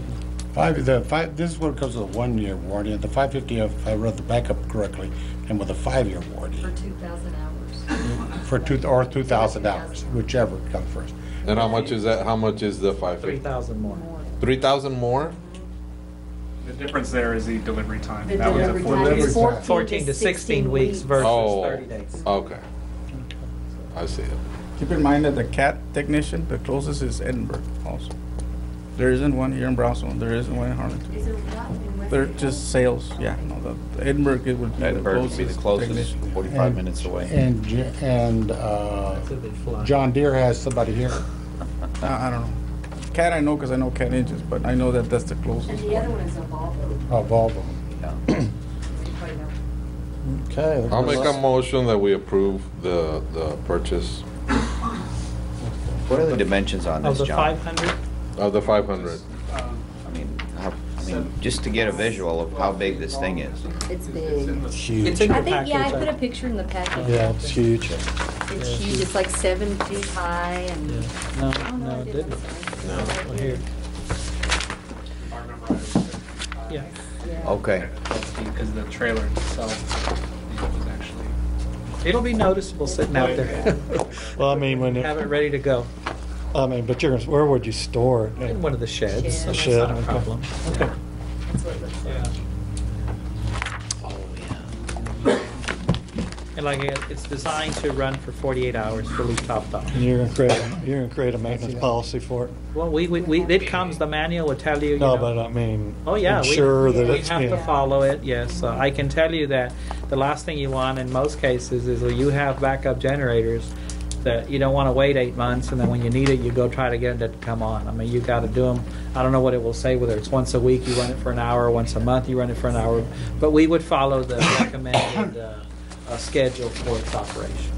This is what comes with a 1-year warranty. The 550, if I read the backup correctly, and with a 5-year warranty For 2,000 hours. for 2,000 hours, whichever comes first. And how much is that? How much is the 550? 3,000 more. 3,000 more? The difference there is the delivery time. The That was delivery a time delivery is time. 14 to 16 weeks versus Oh, 30 days. okay. I see it. Keep in mind that the CAT technician, the closest is Edinburgh also. There isn't one here in Brownsville, there isn't one in Harlingen. Is there not in West They're End? just sales, yeah, no, the Edinburgh, it would be the Edinburgh would be the closest closest, technician. 45 minutes away. And That's if they fly. John Deere has somebody here. I don't know. CAT I know because I know CAT engines, but I know that that's the And closest the other one. one is a Volvo. Volvo. Yeah. You probably know. Okay. I'll make a motion that we approve the purchase What are the dimensions on Of this, the John? 500, of the 500. I mean, just to get a visual of how big this thing is. It's big. It's huge. it's in I your think, package. yeah, I put a picture in the package. Yeah, it's huge. It's huge. It's like 7 feet high and. No, Oh, no, I it did, didn't. I'm sorry. No, well, here. If I remember right. Yeah. Yeah. Okay. Because the trailer itself was actually. It'll be noticeable sitting out there. Well, I mean, when Have it it, ready to go but where would you store it? in one of the sheds. Shed. That's shed, not a okay. problem. Okay. That's what it looks like. Yeah. And like, it's designed to run for 48 hours, fully topped off. And you're gonna create a maintenance policy for it? Well, it comes, the manual will tell you, you No, know. but I mean, Oh, yeah. ensure that We it's have to being... follow it, yes. I can tell you that the last thing you want in most cases is when you have backup generators that you don't want to wait 8 months and then when you need it, you go try to get it to come on. I mean, you got to do them. I don't know what it will say, whether it's once a week you run it for an hour, once a month you run it for an hour. But we would follow the recommended schedule for its operation.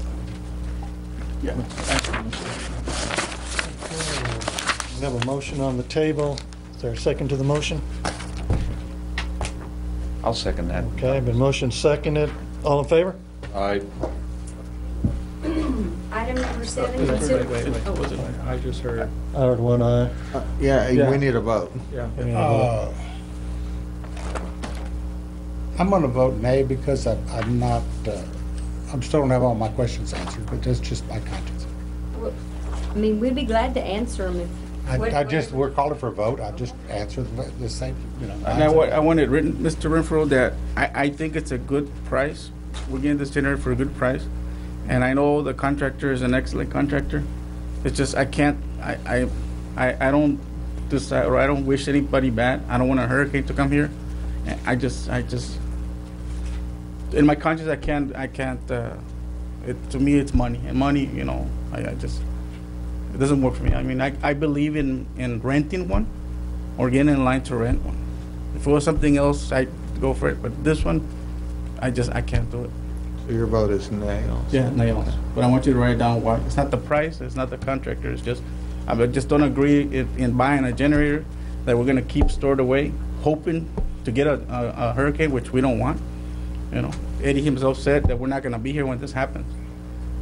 We have a motion on the table. Is there a second to the motion? I'll second that. Okay, been motion seconded. All in favor? I Item number 7, Wait. consider. I just heard, I heard one aye. Yeah, we need a vote. yeah. I'm going to vote nay because I'm not, I still don't have all my questions answered, but that's just my conscience. Well, I mean, we'd be glad to answer them if. We're calling for a vote. I just answer the same, you know. And I want it written, Mr. Renfro, that I think it's a good price. We're getting this generator for a good price. And I know the contractor is an excellent contractor. It's just, I can't, I don't decide, or I don't wish anybody bad. I don't want a hurricane to come here. And I just, in my conscience, I can't, to me, it's money. And money, you know, I just, it doesn't work for me. I mean, I believe in renting one or getting in line to rent one. If it was something else, I'd go for it. But this one, I can't do it. So your vote is nay also? Yeah, nails. But I want you to write down why. It's not the price, it's not the contractor, it's just, I just don't agree in buying a generator that we're gonna keep stored away, hoping to get a hurricane, which we don't want. You know, Eddie himself said that we're not gonna be here when this happens.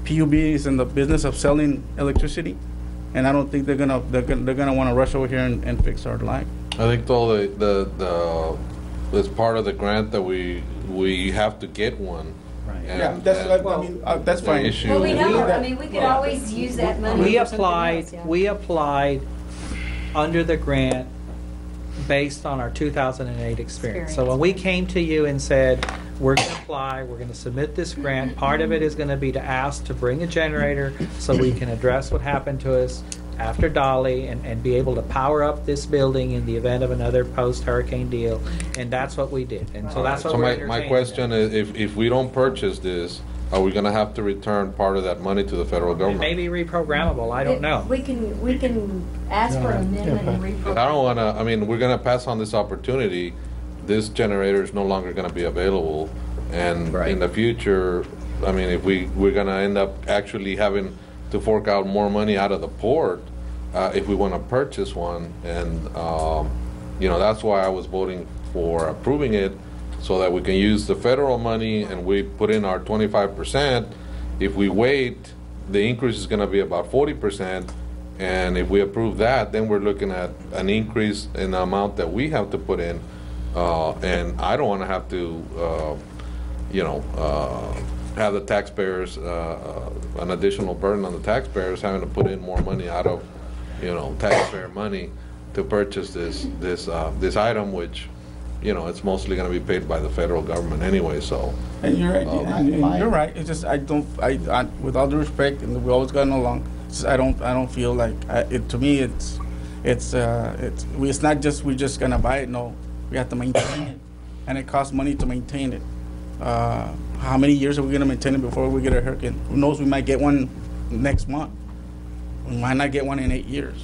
PUB is in the business of selling electricity, and I don't think they're gonna want to rush over here and fix our line. I think though it's part of the grant that we have to get one. Right. And, Yeah, that's fine. issue. Well, we know, I mean, we could always use that money. We for something applied, else, yeah. we applied under the grant based on our 2008 experience. So when we came to you and said, we're going to apply, we're going to submit this grant, part of it is going to be to ask to bring a generator so we can address what happened to us after Dolly and be able to power up this building in the event of another post-hurricane deal. And that's what we did. And so that's what So we're my entertaining question now. is, if we don't purchase this, are we gonna have to return part of that money to the federal It government? may be reprogrammable, I don't know. We can ask for an amendment and reprogram. I don't wanna, I mean, we're gonna pass on this opportunity. This generator is no longer gonna be available. And Right. in the future, I mean, if we're gonna end up actually having to fork out more money out of the port, if we wanna purchase one. And, you know, that's why I was voting for approving it, so that we can use the federal money and we put in our 25%. If we wait, the increase is gonna be about 40%. And if we approve that, then we're looking at an increase in the amount that we have to put in. And I don't wanna have to, have the taxpayers, an additional burden on the taxpayers, having to put in more money out of, taxpayer money to purchase this item, which, it's mostly going to be paid by the federal government anyway. So. And you're right. And you're right. It's just I with all due respect, and we always gotten along. I don't feel like to me it's not just we're just gonna buy it. No, we have to maintain it, and it costs money to maintain it. How many years are we gonna maintain it before we get a hurricane? Who knows? We might get one next month. We might not get one in 8 years.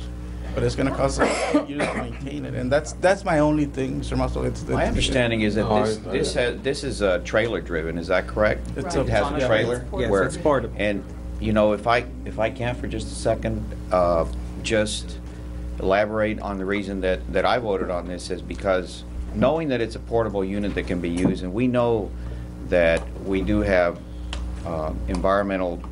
But it's going to cost us 8 years to maintain it, and that's my only thing, Mr. Muscle. My understanding is that this is trailer driven. Is that correct? It has a trailer. Yes, it's portable. And if I can for just a second, just elaborate on the reason that I voted on this is because knowing that it's a portable unit that can be used, and we know that we do have environmental,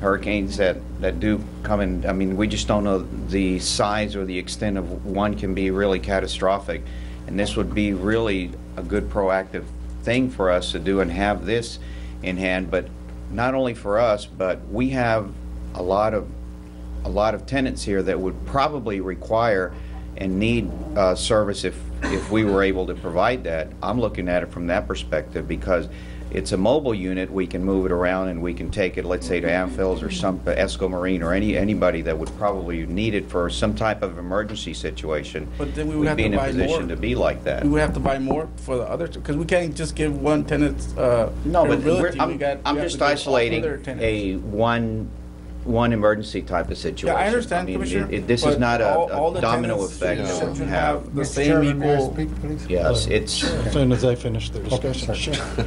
hurricanes that do come in. I mean, we just don't know the size or the extent of one can be really catastrophic. And this would be really a good proactive thing for us to do and have this in hand. But not only for us, but we have a lot of tenants here that would probably require and need service if we were able to provide that. I'm looking at it from that perspective because it's a mobile unit. We can move it around and we can take it, let's say, to Amphils or some Esco Marine or anybody that would probably need it for some type of emergency situation. But then we would have be to in a buy position more. to be like that. We would have to buy more for the other two because we can't just give one tenant. No, but ability. I'm just isolating a one emergency type of situation. Yeah, I understand, Commissioner. This is not all a the domino tenants effect that should we have the Mr. same Chairman, may I equal. speak, please? Yes, it's. As soon as they finish their discussion. Sure.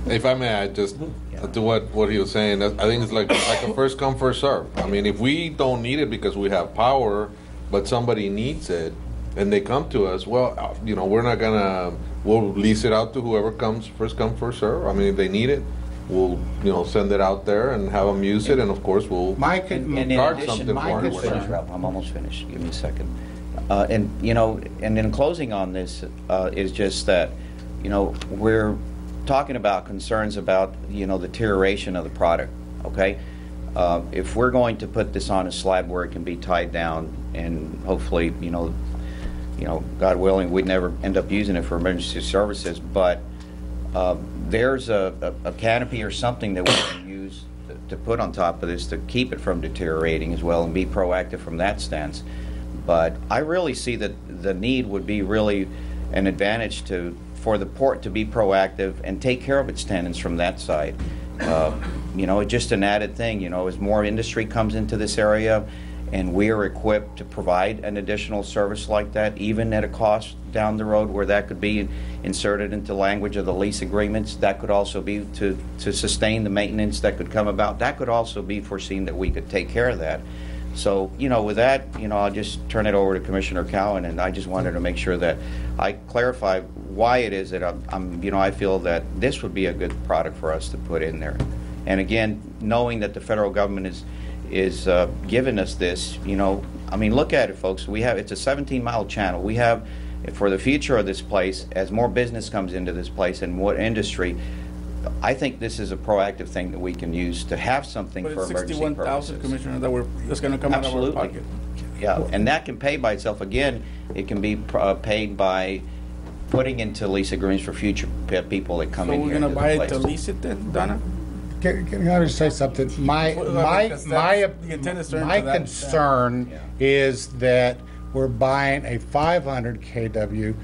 If I may, I just to what he was saying. I think it's like a first come first serve. I mean, if we don't need it because we have power, but somebody needs it, and they come to us, well, we're not gonna. We'll lease it out to whoever comes first come first serve. I mean, if they need it, we'll send it out there and have them use it, and of course we'll And in charge addition, something for it. finish, Ralph. I'm almost finished. Give me a second. And in closing on this is just that, we're talking about concerns about, deterioration of the product. Okay, if we're going to put this on a slab where it can be tied down, and hopefully, God willing, we'd never end up using it for emergency services, but there's a canopy or something that we can use to put on top of this to keep it from deteriorating as well and be proactive from that stance. But I really see that the need would be really an advantage for the port to be proactive and take care of its tenants from that side. It's just an added thing, as more industry comes into this area and we are equipped to provide an additional service like that, even at a cost down the road where that could be inserted into language of the lease agreements. That could also be to sustain the maintenance that could come about. That could also be foreseen that we could take care of that. So, with that, I'll just turn it over to Commissioner Cowan, and I just wanted to make sure that I clarify why it is that I feel that this would be a good product for us to put in there. And again, knowing that the federal government is giving us this, look at it, folks. It's a 17-mile channel. We have, for the future of this place, as more business comes into this place and more industry, I think this is a proactive thing that we can use to have something for emergency purposes. 61,000, Commissioner, that's going to come out of our pocket. Yeah, and that can pay by itself. Again, it can be paid by putting into lease agreements for future people that come in here. So we're going to buy it to lease it then, Donna? Can I just say something? My concern is that we're buying a 500 kW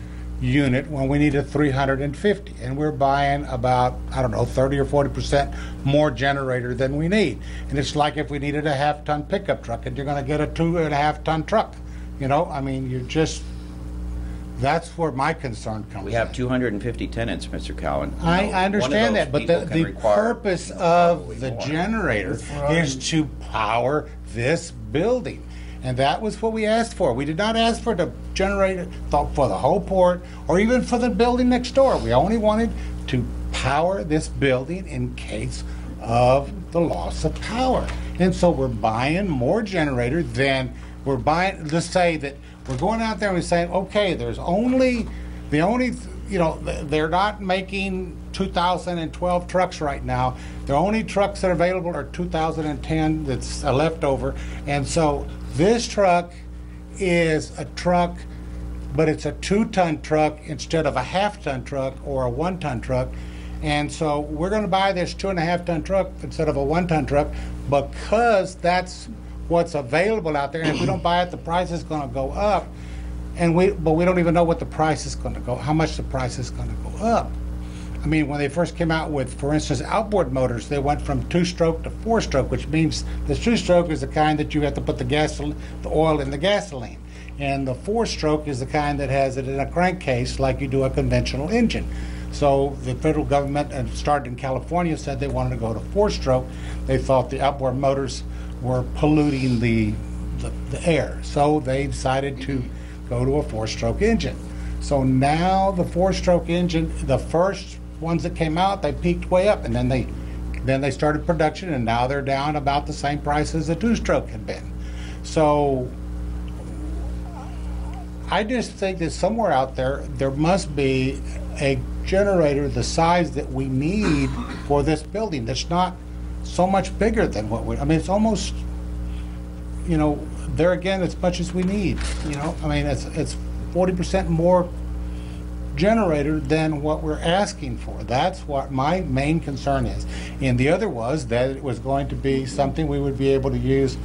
unit when we need a 350, and we're buying about, 30 or 40% more generator than we need. And it's like if we needed a half-ton pickup truck, and you're going to get a 2.5-ton truck. That's where my concern comes. We have 250 tenants, Mr. Cowan. I understand that, but the purpose of the generator is to power this building. And that was what we asked for. We did not ask for the generator for the whole port or even for the building next door. We only wanted to power this building in case of the loss of power. And so we're buying more generator than we're buying. Let's say that we're going out there and we're saying, okay, they're not making 2012 trucks right now. The only trucks that are available are 2010 that's a leftover. And so this truck is a truck, but it's a 2-ton truck instead of a half-ton truck or a 1-ton truck. And so we're going to buy this 2.5-ton truck instead of a 1-ton truck because that's what's available out there. And if we don't buy it, the price is going to go up. But we don't even know what the price is going to go, how much the price is going to go up. I mean, when they first came out with, for instance, outboard motors, they went from 2-stroke to 4-stroke, which means the 2-stroke is the kind that you have to put the oil in the gasoline. And the 4-stroke is the kind that has it in a crankcase like you do a conventional engine. So the federal government, and started in California, said they wanted to go to 4-stroke. They thought the outboard motors were polluting the air. So they decided to go to a 4-stroke engine. So now the 4-stroke engine, the first ones that came out, they peaked way up, and then they started production, and now they're down about the same price as the 2-stroke had been. So I just think that somewhere out there must be a generator the size that we need for this building that's not so much bigger than what it's almost, there again, as much as we need, it's 40% more generator than what we're asking for. That's what my main concern is. And the other was that it was going to be something we would be able to use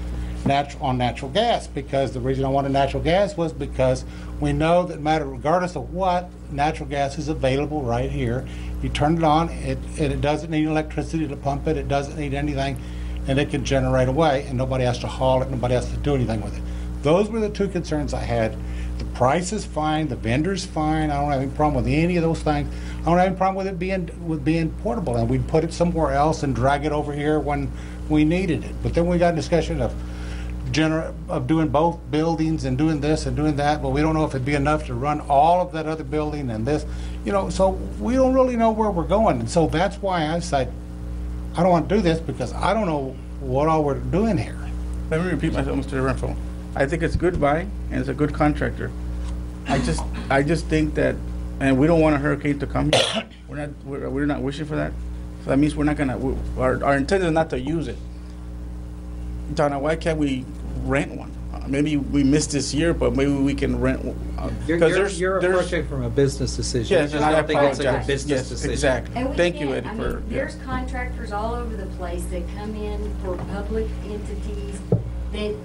on natural gas, because the reason I wanted natural gas was because we know that regardless of what, natural gas is available right here. You turn it on, it doesn't need electricity to pump it, it doesn't need anything, and it can generate away, and nobody has to haul it, nobody has to do anything with it. Those were the two concerns I had. The price is fine, the vendor's fine, I don't have any problem with any of those things. I don't have any problem with it being portable, and we'd put it somewhere else and drag it over here when we needed it. But then we got a discussion of doing both buildings and doing this and doing that, but we don't know if it'd be enough to run all of that other building and this, so we don't really know where we're going. And so that's why I said, I don't want to do this, because I don't know what all we're doing here. Let me repeat myself, Mr. Renfro. I think it's good buy, and it's a good contractor. I just think that, and we don't want a hurricane to come here. We're not wishing for that. So that means we're not gonna. Our intent is not to use it. Donna, why can't we rent one? Maybe we missed this year, but maybe we can rent one. You're approaching from a business decision. Yes, and I don't think it's a apologize. good business decision. Exactly. Thank you, Eddie. There's contractors all over the place that come in for public entities that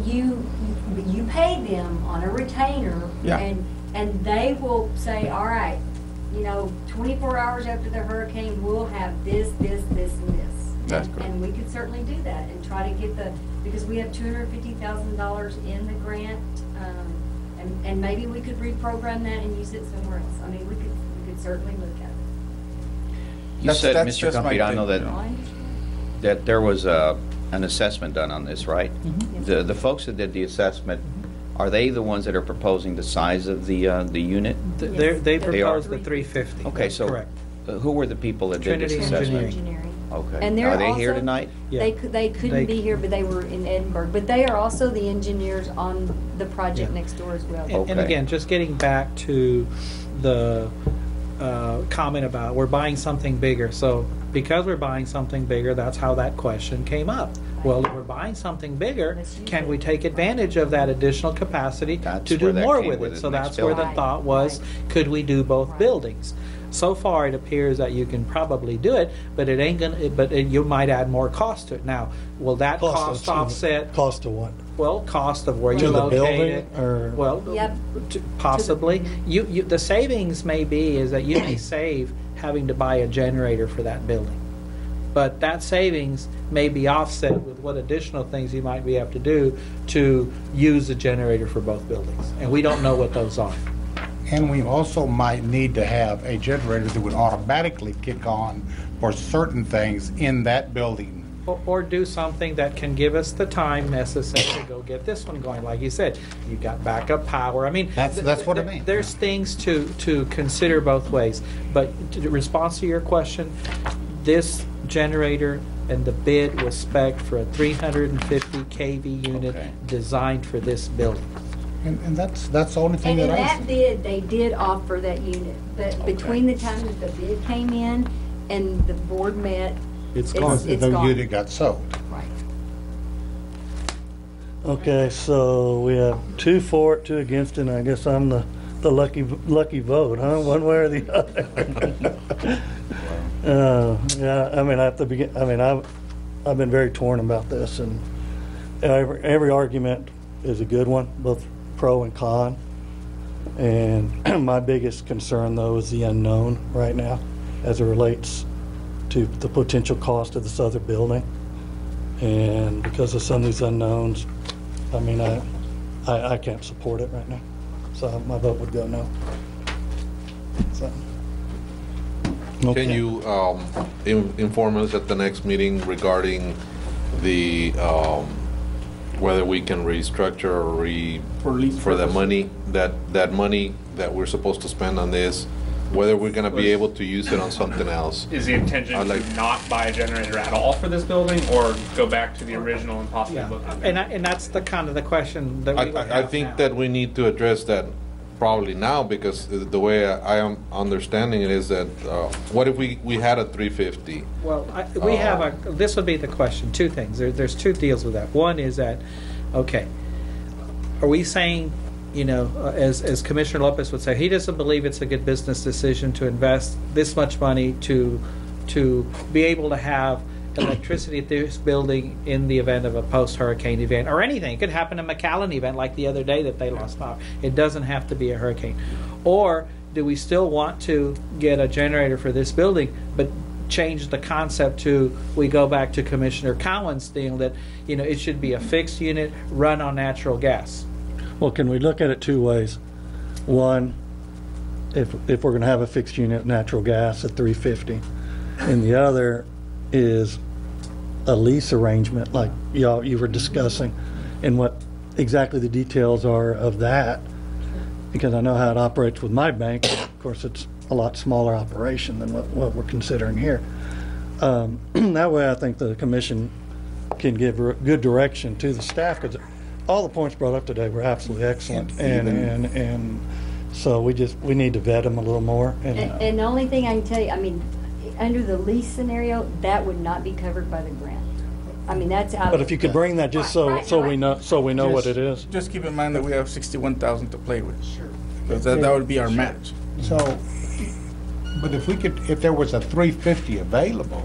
you pay them on a retainer, and they will say, all right, 24 hours after the hurricane, we'll have this, this, this, and this. That's correct. And we could certainly do that and try to get because we have $250,000 in the grant, and maybe we could reprogram that and use it somewhere else. I mean, we could certainly look at it. You said, Mr. Campirano, that there was an assessment done on this, right? Mhm. The folks that did the assessment, are they the ones that are proposing the size of the unit? They They are. proposed the 350. Okay, That's so correct. Who were the people that did Trinity this Engineering. assessment? Okay. And they're Are they here also- tonight? Yeah. They couldn't be here, but they were in Edinburgh. But they are also the engineers on the project Yeah. next door as well. And Okay. again, just getting back to the comment about we're buying something bigger. So because we're buying something bigger, that's how that question came up. Well, if we're buying something bigger, Let's use can it. we take advantage of that additional capacity That's to do where that more came with with it? the So next that's where the building. thought was, Right. could we do both Right. buildings? So far, it appears that you can probably do it, but it ain't gonna. You might add more cost to it. Now, will that cost offset? Cost of what? Well, cost of where To you the locate building, it. or- Well, Yep. possibly. You the savings may be is that you may save having to buy a generator for that building, but that savings may be offset with what additional things you might be able to do to use the generator for both buildings, and we don't know what those are. And we also might need to have a generator that would automatically kick on for certain things in that building. Or do something that can give us the time necessary to go get this one going. Like you said, you got backup power. I mean, That's what I mean. There's things to consider both ways. But in response to your question, this generator and the bid was spec'd for a 350 kV unit Okay. designed for this building. And that's the only thing And in that I that see. bid, they did offer that unit. But between the time that the bid came in and the board met, It's gone. The It's gone. unit got sold. Right. Okay, so we have 2 for it, 2 against it, and I guess I'm the lucky vote, huh? One way or the other. Yeah, I mean, at the begin, I mean, I've been very torn about this, and every argument is a good one, both pro and con. And my biggest concern, though, is the unknown right now, as it relates to the potential cost of this other building. And because of some of these unknowns, I mean, I can't support it right now. So my vote would go no. So. Okay. Can you inform us at the next meeting regarding the, whether we can restructure or for the money, that money that we're supposed to spend on this, whether we're gonna be able to use it on something else? Is the intention I'd like- to not buy a generator at all for this building, or go back to the original and possibly Yeah, look at and that's the kind of the question that we would I have think now. that we need to address that probably now, because the way I am understanding it is that, what if we had a 350? Well, we have this would be the question, two things. There's two deals with that. One is that, okay, are we saying, you know, as Commissioner Lopez would say, he doesn't believe it's a good business decision to invest this much money to be able to have electricity at this building in the event of a post-hurricane event or anything. It could happen in a McAllen event like the other day that they lost power. It doesn't have to be a hurricane. Or do we still want to get a generator for this building but change the concept to, we go back to Commissioner Cowan's deal that, you know, it should be a fixed unit run on natural gas. Well, can we look at it 2 ways? One, if we're going to have a fixed unit natural gas at 350, and the other is a lease arrangement like you were discussing, and what exactly the details are of that, because I know how it operates with my bank. Of course, it's a lot smaller operation than what we're considering here. That way, I think the commission can give good direction to the staff, because all the points brought up today were absolutely excellent, and so we need to vet them a little more. And the only thing I can tell you, I mean, under the lease scenario, that would not be covered by the grant. I mean, that's out. But if you could bring that just so we know what it is. Just keep in mind that we have 61,000 to play with. Sure. Because that would be our match. So, but if there was a 350 available,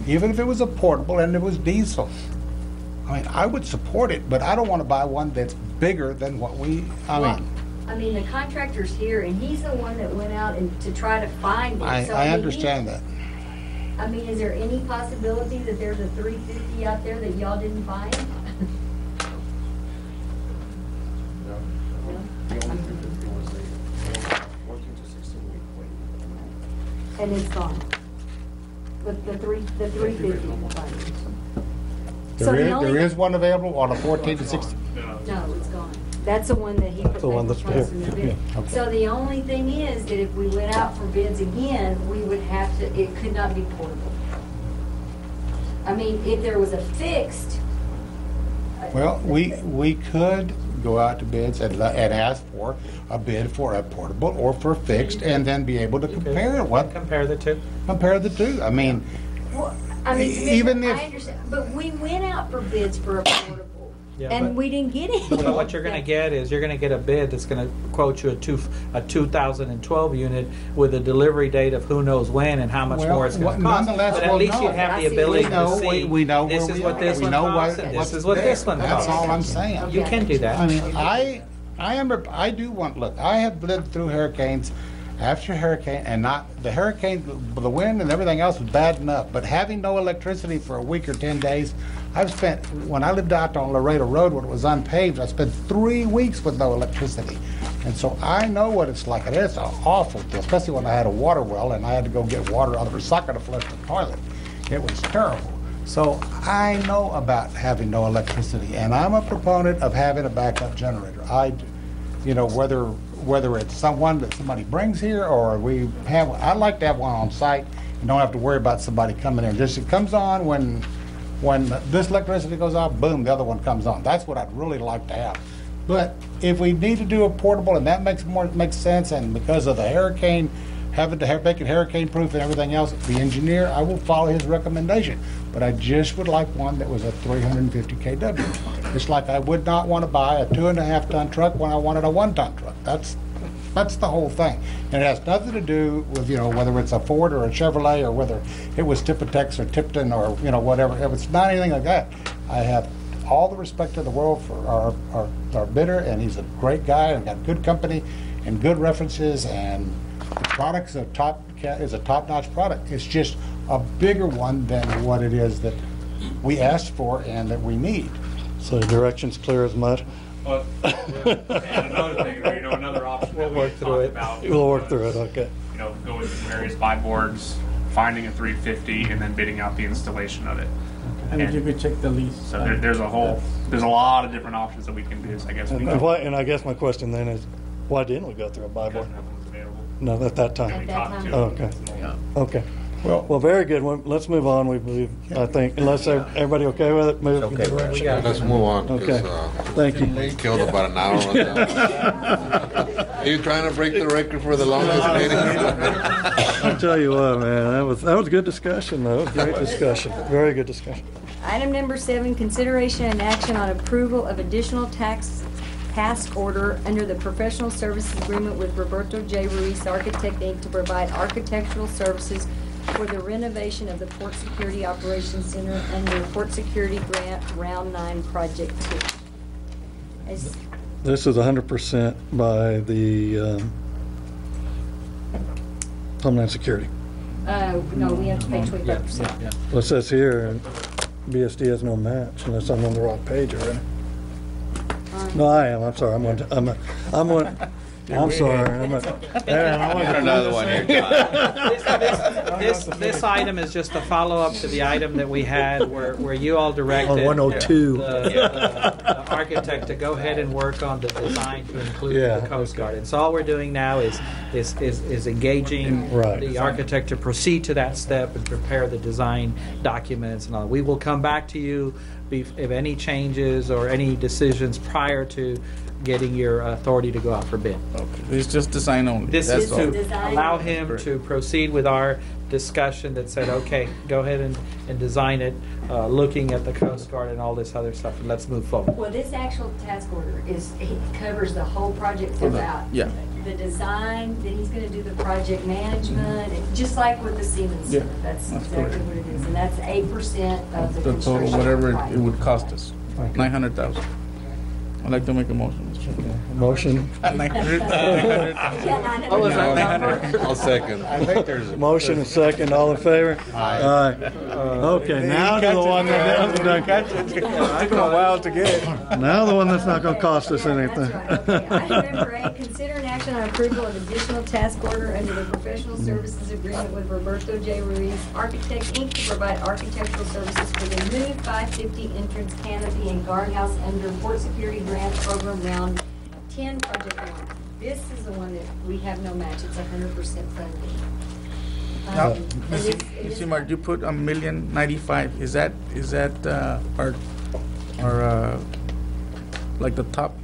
even if it was a portable and it was diesel, I mean, I would support it, but I don't want to buy one that's bigger than what I mean, the contractor's here, and he's the one that went out and to try to find it. I understand that. I mean, is there any possibility that there's a 350 out there that y'all didn't find? And it's gone. But the 350. So the There is one available on a 14 to 16. No, it's gone. That's the one that he put the one that's paper plates in the bid. Okay. So the only thing is that if we went out for bids again, we would have to, it could not be portable. I mean, if there was a fixed. Well, we could go out to bids and ask for a bid for a portable or for fixed, and then be able to compare what Compare the two. compare the two. I mean, Well, I mean, even I if- understand, but we went out for bids for a portable, Yeah, and but- we didn't get any. But what you're going to get is you're going to get a bid that's going to quote you a 2012 unit with a delivery date of who knows when and how much Well, more it's going to cost. nonetheless, But at we'll least you know. have I the see. ability We know- to see. we know this where is we what are. this We one know costs, what- and what's this is what there. this one That's costs. all I'm saying. You can do that. I mean, I do want, look, I have lived through hurricanes after hurricane, and not, the hurricane, the wind and everything else was bad enough, but having no electricity for a week or 10 days, I've spent, when I lived out on Laredo Road when it was unpaved, I spent 3 weeks with no electricity. And so I know what it's like, and it's an awful deal, especially when I had a water well and I had to go get water out of a socket to flush the toilet. It was terrible. So I know about having no electricity, and I'm a proponent of having a backup generator. Whether it's someone that somebody brings here or we have, I'd like to have one on site and don't have to worry about somebody coming in. Just it comes on when this electricity goes off, boom, the other one comes on. That's what I'd really like to have. But if we need to do a portable, and that makes sense, and because of the hurricane, having to make it hurricane proof and everything else, the engineer, I will follow his recommendation. But I just would like one that was a 350 kW. Just like I would not want to buy a 2.5 ton truck when I wanted a 1 ton truck. That's the whole thing. And it has nothing to do with, whether it's a Ford or a Chevrolet, or whether it was Tipotex or Tipton or, whatever. If it's not anything like that, I have all the respect in the world for our bidder, and he's a great guy and got good company and good references, and the product's a top-notch product. It's just a bigger one than what it is that we asked for and that we need. So the direction's clear as mud. Well, and another thing, another option that we work through it. about. We'll work through it, okay. Go with various buy boards, finding a 350, and then bidding out the installation of it. And if you could check the lease. So there's a lot of different options that we can do. So I guess we And I guess my question then is, why didn't we go through a buy board? nothing's available. No, at that time. At that time. Oh, okay. Okay. Well, very good. Well, let's move on. We believe, I think, unless everybody okay with it, move. Okay with us. Let's move on. 'Cause, Okay. Thank you. we killed about an hour on that. Are you trying to break the record for the longest meeting? I'll tell you what, man, that was a good discussion, though. Great discussion. Very good discussion. Item number 7, consideration and action on approval of additional task order under the professional services agreement with Roberto J. Ruiz Architect, Inc. to provide architectural services for the renovation of the Port Security Operations Center under Port Security Grant Round 9 Project 2. This is 100% by the Homeland Security. No, we have to pay 25%. Well, it says here, BSD has no match, unless I'm on the wrong page already. No, I am. I'm sorry. I'm sorry. Another one here, John. This item is just a follow-up to the item that we had where you all directed On 102. the architect to go ahead and work on the design to include Yeah. the Coast Guard. And so all we're doing now is engaging Right. the architect to proceed to that step and prepare the design documents and all. We will come back to you if any changes or any decisions prior to getting your authority to go out for bid. Okay. It's just design only. This That's is all. to Design. allow him to proceed with our discussion that said, okay, go ahead and design it, looking at the Coast Guard and all this other stuff, and let's move forward. Well, this actual task order it covers the whole project throughout. Yeah. The design, then he's gonna do the project management, just like with the Siemens Center. Yeah, That's that's exactly correct. what it is, and that's 8% of the The total, construction whatever price. it would cost us, 900,000. I'd like to make a motion, Mr. Motion. 900. What was that? I'll second. I think there's a Motion and second, all in favor? Aye. Okay, now to the one that, Took them a while to get. now the one that's not gonna cost us That's anything. right. Okay. Item number 8, consider an action on approval of additional task order under the professional services agreement with Roberto J. Ruiz Architect, Inc. to provide architectural services for the new 550 entrance canopy and guardhouse under Port Security Grant Program Round 10 Project 1. This is the one that we have no match. It's 100% funding. Now, And Mr. Mark, you put $1,095,000. Is that our like the top?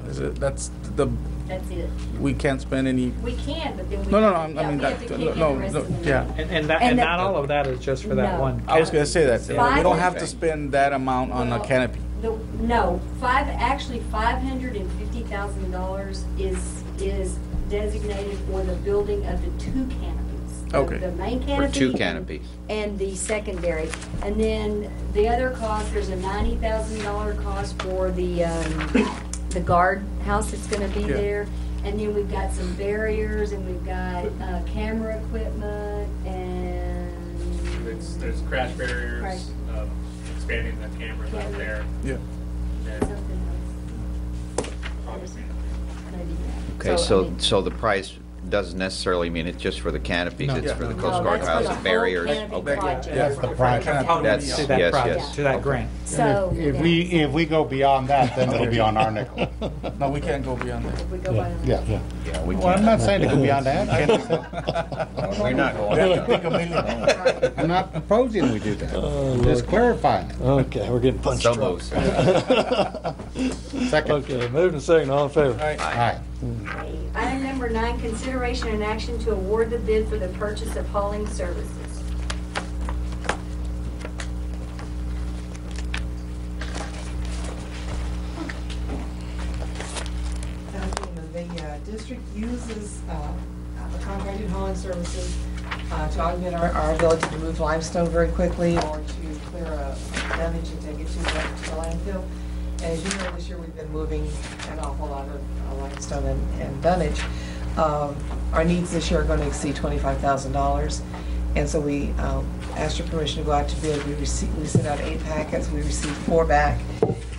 Is it that's the that's it. we can't spend any? We can, but then we. No, have I to- mean we have that. to kick in No, the rest of the yeah. money. And And not the- all of that is just for that No. one. I was gonna say that we Five- don't have to spend that amount on a Well, canopy. No, $550,000 is designated for the building of the 2 canopies. Okay. The main For canopy. 2 and- canopies. And the secondary. And then the other cost, there's a $90,000 cost for the guard house that's gonna be Yeah. there. And then we've got some barriers, and we've got camera equipment, and. There's crash barriers, Right. expanding the cameras out there. Yeah. And Something else. obviously, Maybe, yeah. Okay, I so, mean- so the price doesn't necessarily mean it's just for the canopies, it's for the No, Coast Guard that's for house the and whole barriers? canopy Okay. project. That's the project. That's, To that yes, project, yes. to that grant. So. If we go beyond that, then it'll be on our nickel. No, we can't go beyond that. If we go by. Yeah. Yeah, we Well, I'm can't. not saying to go beyond that. We're not We going. have to pick $1 million. I'm not proposing we do that. Oh, Just clarifying. Okay, we're getting punched So drunk. moved. Second. Okay, moved and second, all in favor? Aye. Item number 9, consideration and action to award the bid for the purchase of hauling services. The district uses the contracted hauling services to augment our ability to move limestone very quickly or to clear a dunnage and take it to the landfill. And as you know, this year we've been moving an awful lot of limestone and dunnage. Our needs this year are going to exceed $25,000. And so we asked your permission to go out to bid. We sent out 8 packets. We received 4 back.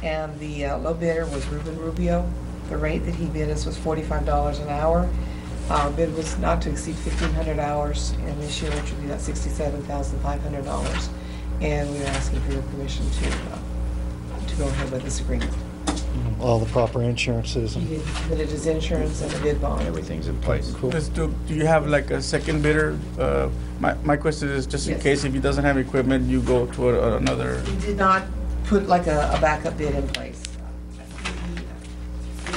And the low bidder was Ruben Rubio. The rate that he bid us was $45 an hour. Our bid was not to exceed 1,500 hours in this year, which would be about $67,500. And we are asking for your permission to go ahead with this agreement. All the proper insurances He and. did submitted his insurance and a bid bond. Everything's in place. Let's do you have like a second bidder? My question is just in Yes. case if he doesn't have equipment, you go to another. We did not put like a backup bid in place.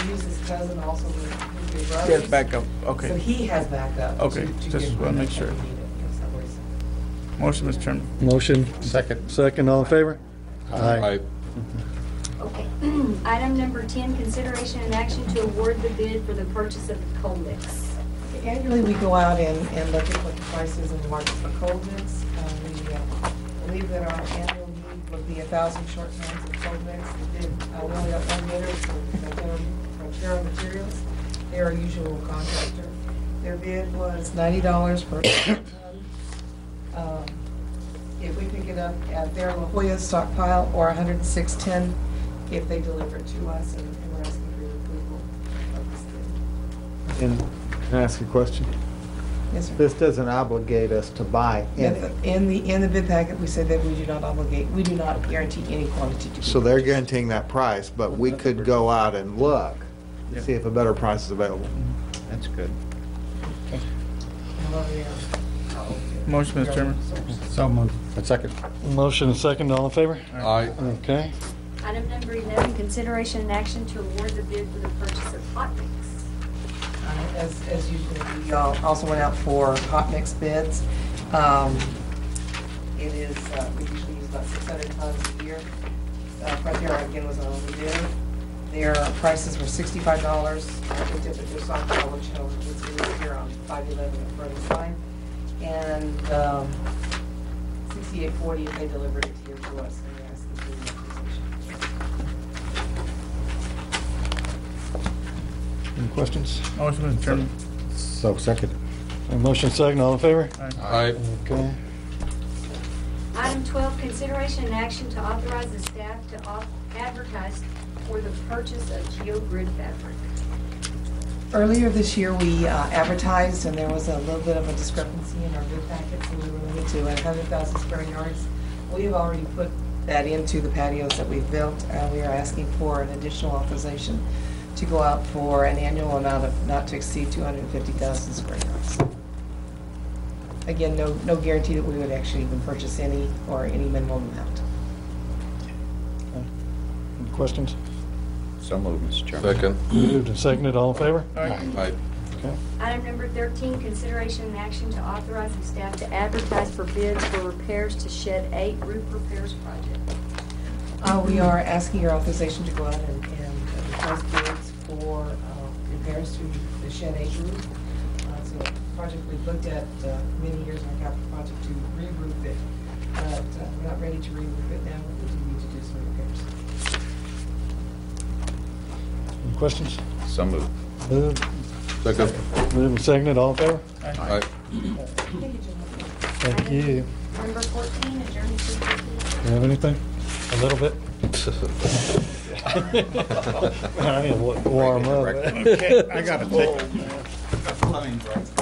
He used his cousin also with his brothers. Yes, backup. So Okay. he has backup. Okay, to just give wanna him make if sure. we need it. Yes, no worries. Motion, Mr. Chairman. Motion. Second. Second, all in favor? Aye. Okay. Item number 10, consideration and action to award the bid for the purchase of the coal mix. Annually, we go out and look at what the price is in the market for cold mix. We believe that our annual need would be 1,000 short tons of cold mix. We only got one bidder from Terra Materials. They're our usual contractor. Their bid was $90 per ton. If we pick it up at their La Jolla stockpile, or 106.10 if they deliver it to us, and we're asking for your approval of this bid. And can I ask a question? Yes, sir. This doesn't obligate us to buy any. In the bid packet, we said that we do not guarantee any quantity to be. So they're guaranteeing that price, but we could go out and look, Yeah. see if a better price is available. That's good. Motion, Mr. Chairman. So moved. Second. Motion and second, all in favor? Aye. Okay. Item number 11, consideration and action to award the bid for the purchase of hot mix. As usual, we also went out for hot mix bids. It is, we usually use about 600 tons a year. Frontier again was on the bid. Their prices were $65. We did their stockpile, which was here on 511 at Burning Line. And $68.40 if they delivered it here to us. And we're asking for your authorization. Questions? Motion, Mr. Chairman. So second. A motion second, all in favor? Aye. Okay. Item 12, consideration and action to authorize the staff to advertise for the purchase of geogrid fabric. Earlier this year, we advertised, and there was a little bit of a discrepancy in our bid packet, so we were limited to 100,000 square yards. We have already put that into the patios that we've built, and we are asking for an additional authorization to go out for an annual amount of not to exceed 250,000 square yards. Again, no guarantee that we would actually even purchase any or any minimum amount. Any questions? So moved, Mr. Chairman. Second. Moved and seconded, all in favor? Aye. Okay. Item number 13, consideration and action to authorize the staff to advertise for bids for repairs to Shed 8 roof repairs project. We are asking your authorization to go out and request bids for repairs to the Shed 8 roof. It's a project we've looked at many years on a capital project to re-roof it, but we're not ready to re-roof it now, but we do need to do some repairs. Any questions? So moved. Moved. Second. Moved and seconded, all in favor? Aye. Thank you, gentlemen. Thank you. Number 14, adjourn to 15. You have anything? A little bit? I need to warm up. Okay, I gotta take it.